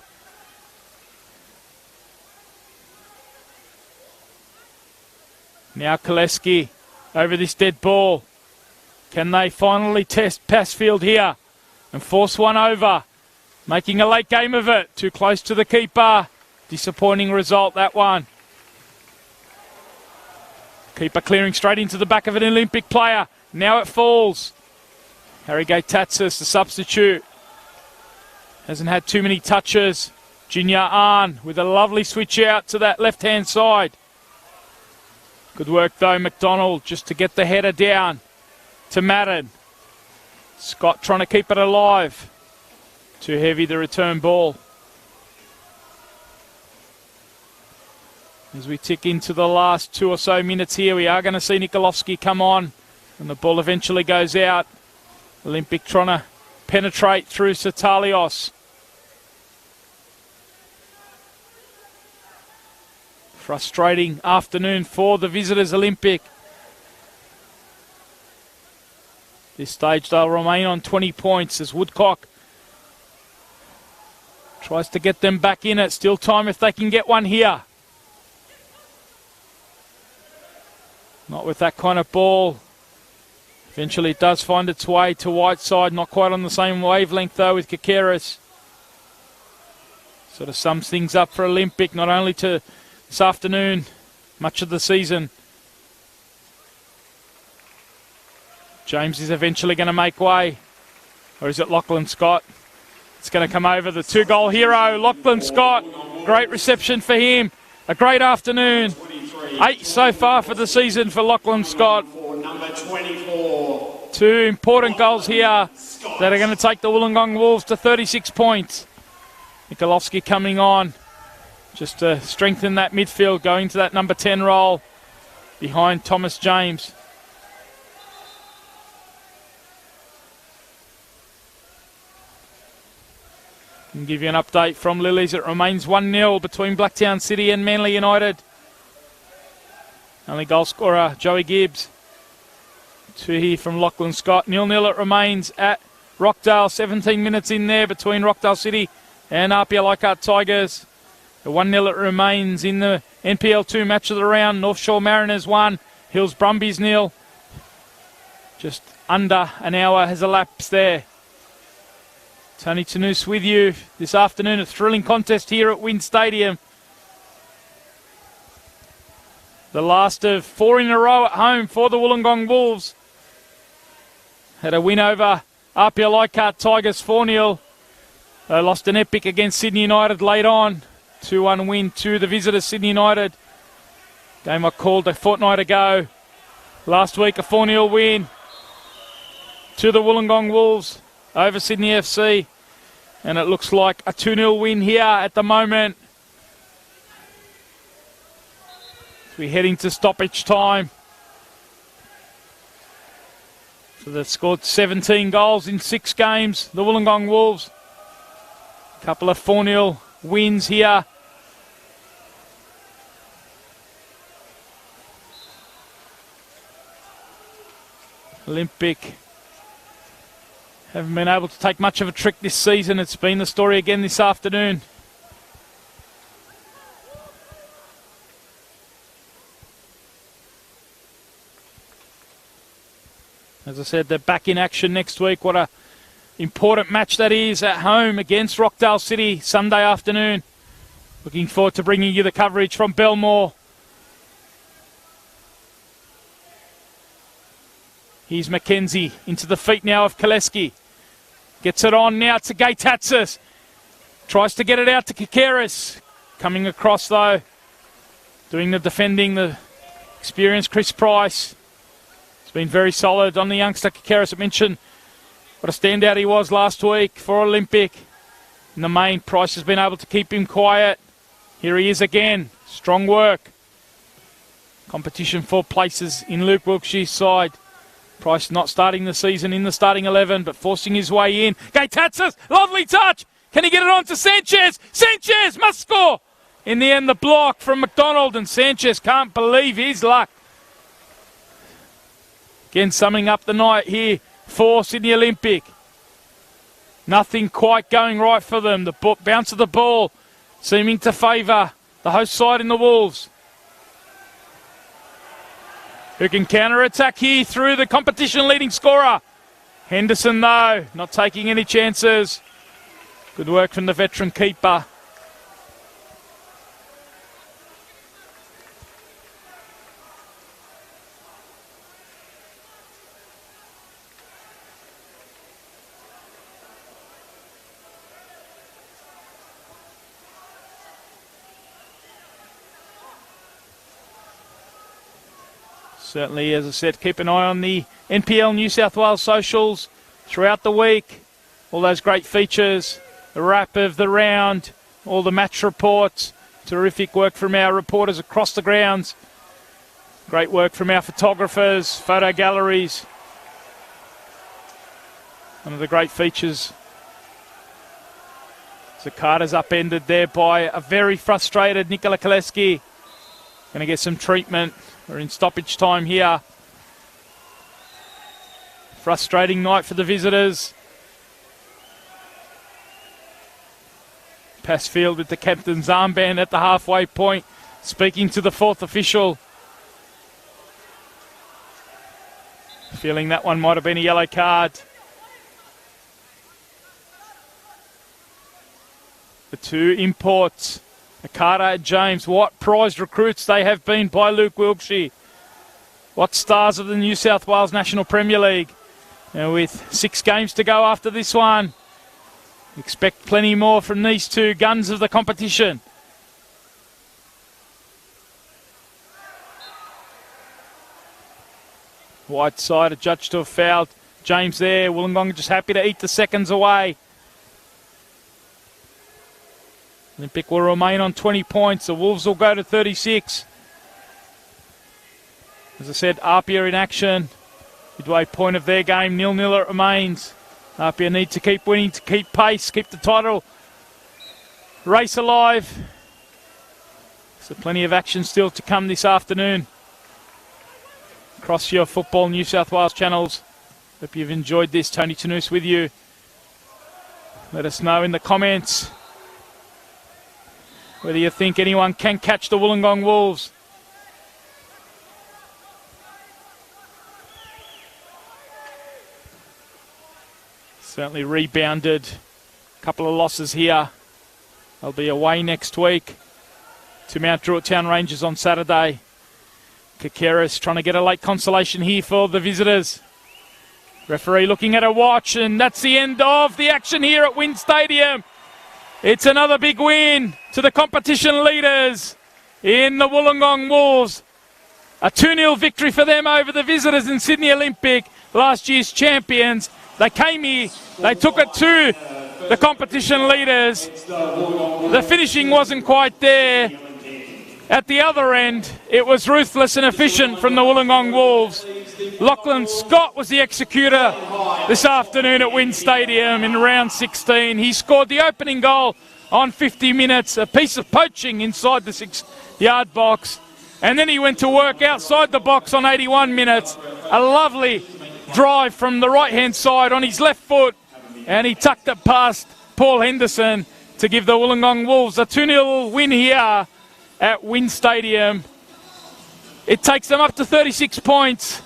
Now Koleski over this dead ball. Can they finally test Passfield here and force one over? Making a late game of it. Too close to the keeper. Disappointing result, that one. Keeper clearing straight into the back of an Olympic player. Now it falls. Harrigate Tatsis, the substitute. Hasn't had too many touches. Junior Arn with a lovely switch out to that left-hand side. Good work, though, McDonald, just to get the header down to Madden. Scott trying to keep it alive. Too heavy, the return ball. As we tick into the last 2 or so minutes here, we are going to see Nikolovsky come on. And the ball eventually goes out. Olympic trying to penetrate through Satalios. Frustrating afternoon for the visitors, Olympic. This stage they'll remain on 20 points as Woodcock tries to get them back in it. Still time if they can get one here. Not with that kind of ball. Eventually it does find its way to Whiteside, not quite on the same wavelength though with Kikeris. Sort of sums things up for Olympic, not only to this afternoon, much of the season. James is eventually going to make way. Or is it Lachlan Scott? It's going to come over, the 2-goal hero, Lachlan Scott. Great reception for him. A great afternoon. 8 so far for the season for Lachlan Scott. Number 24. 2 important goals here that are going to take the Wollongong Wolves to 36 points. Nikolovsky coming on just to strengthen that midfield, going to that number 10 role behind Thomas James. Can give you an update from Lilies. It remains 1-0 between Blacktown City and Manly United. Only goal scorer Joey Gibbs. 2 here from Lachlan Scott. 0-0 it remains at Rockdale. 17 minutes in there between Rockdale City and RPL Leichhardt Tigers. The 1-0 it remains in the NPL 2 match of the round. North Shore Mariners 1. Hills Brumbies 0. Just under an hour has elapsed there. Tony Tanous with you this afternoon. A thrilling contest here at Wynn Stadium. The last of 4 in a row at home for the Wollongong Wolves. Had a win over RPL Leichhardt Tigers 4-0. They lost an epic against Sydney United late on. 2-1 win to the visitors, Sydney United. Game I called a fortnight ago. Last week a 4-0 win to the Wollongong Wolves over Sydney FC. And it looks like a 2-0 win here at the moment. We're heading to stoppage time. So they've scored 17 goals in 6 games, the Wollongong Wolves. A couple of 4-0 wins here. Olympic haven't been able to take much of a trick this season. It's been the story again this afternoon. As I said, they're back in action next week. What a important match that is at home against Rockdale City Sunday afternoon. Looking forward to bringing you the coverage from Belmore. Here's Mackenzie into the feet now of Koleski. Gets it on now to Gaitatsis. Tries to get it out to Kikeris. Coming across though. Doing the defending, the experienced Chris Price. It's been very solid on the youngster Kikeris. I mentioned what a standout he was last week for Olympic. In the main, Price has been able to keep him quiet. Here he is again. Strong work. Competition for places in Luke Wilkshire's side. Price not starting the season in the starting 11, but forcing his way in. Gaitatsis, lovely touch. Can he get it on to Sanchez? Sanchez must score. In the end, the block from McDonald, and Sanchez can't believe his luck. Again, summing up the night here for Sydney Olympic. Nothing quite going right for them. The bounce of the ball seeming to favour the host side in the Wolves. Who can counter-attack here through the competition leading scorer. Henderson, though, not taking any chances. Good work from the veteran keeper. Certainly, as I said, keep an eye on the NPL New South Wales socials throughout the week. All those great features, the wrap of the round, all the match reports. Terrific work from our reporters across the grounds. Great work from our photographers, photo galleries. One of the great features. Zakata's upended there by a very frustrated Nikola Koleski. Going to get some treatment. We're in stoppage time here. Frustrating night for the visitors. Passfield with the captain's armband at the halfway point, speaking to the 4th official. Feeling that one might have been a yellow card. The two imports, Akata and James. What prized recruits they have been by Luke Wilkshire. What stars of the New South Wales National Premier League. And with 6 games to go after this one, expect plenty more from these two guns of the competition. Whiteside adjudged to have fouled James there. Wollongong just happy to eat the seconds away. Olympic will remain on 20 points. The Wolves will go to 36. As I said, Apia in action. Midway point of their game, 0-0 it remains. Apia need to keep winning, to keep pace, keep the title race alive. So plenty of action still to come this afternoon across your Football New South Wales channels. Hope you've enjoyed this. Tony Tanous with you. Let us know in the comments whether you think anyone can catch the Wollongong Wolves. Certainly rebounded. A couple of losses here. They'll be away next week to Mount Druitt Town Rangers on Saturday. Kakeris trying to get a late consolation here for the visitors. Referee looking at a watch, and that's the end of the action here at WIN Stadium. It's another big win to the competition leaders in the Wollongong Wolves. A 2-0 victory for them over the visitors in Sydney Olympic, last year's champions. They came here, they took it to the competition leaders. The finishing wasn't quite there. At the other end, it was ruthless and efficient from the Wollongong Wolves. Lachlan Scott was the executor this afternoon at WIN Stadium in round 16. He scored the opening goal on 50 minutes, a piece of poaching inside the 6-yard box. And then he went to work outside the box on 81 minutes. A lovely drive from the right-hand side on his left foot. And he tucked it past Paul Henderson to give the Wollongong Wolves a 2-0 win here at WIN Stadium. It takes them up to 36 points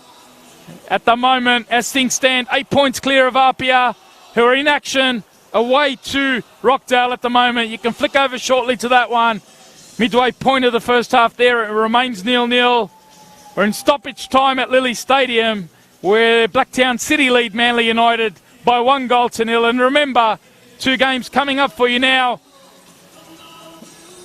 at the moment as things stand. 8 points clear of Apia, who are in action away to Rockdale at the moment. You can flick over shortly to that one. Midway point of the first half there, it remains 0-0. We're in stoppage time at Lily Stadium, where Blacktown City lead Manly United by 1-0. And remember, 2 games coming up for you now.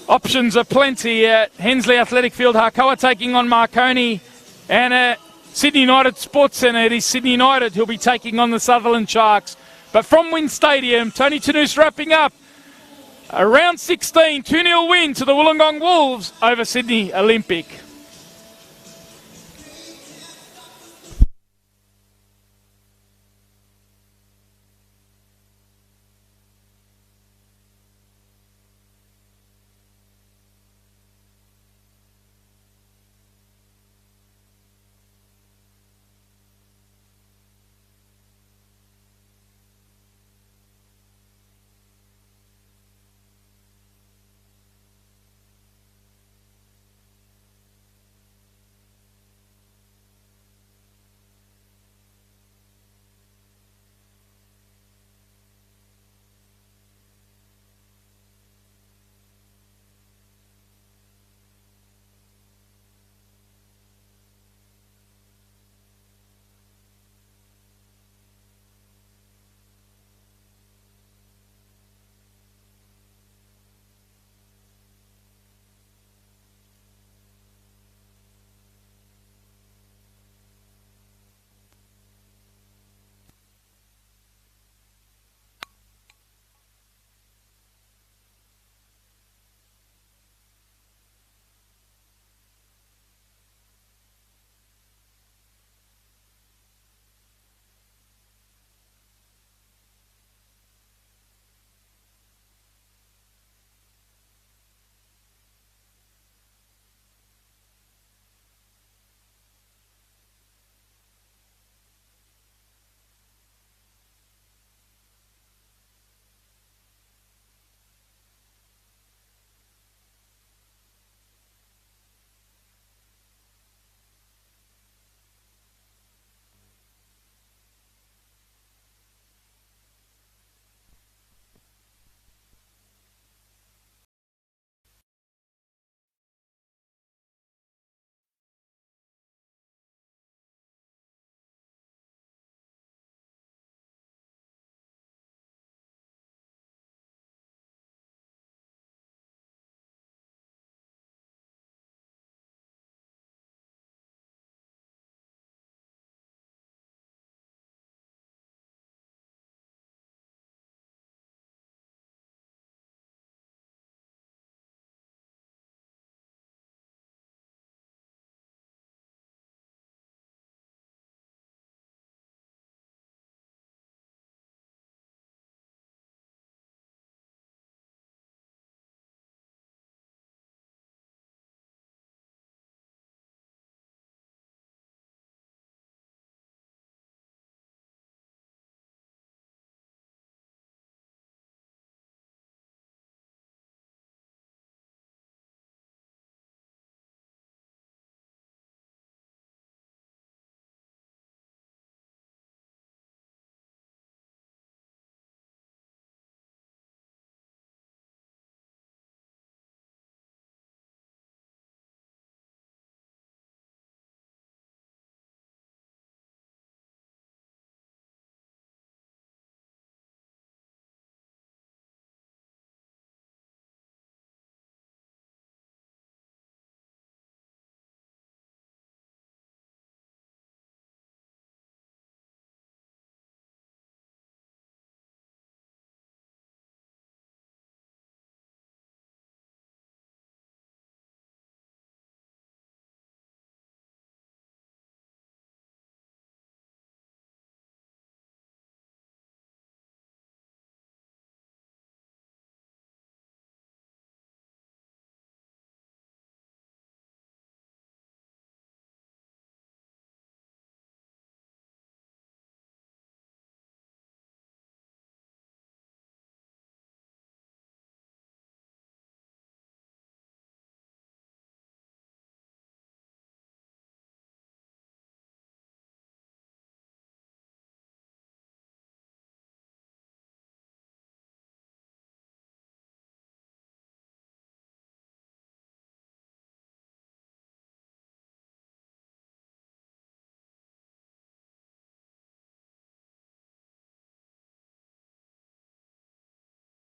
Options are plenty at Hensley Athletic Field. Harcoa taking on Marconi. And at Sydney United Sports Centre, it is Sydney United who'll be taking on the Sutherland Sharks. But from WIN Stadium, Tony Tanous wrapping up a round 16 2-0 win to the Wollongong Wolves over Sydney Olympic.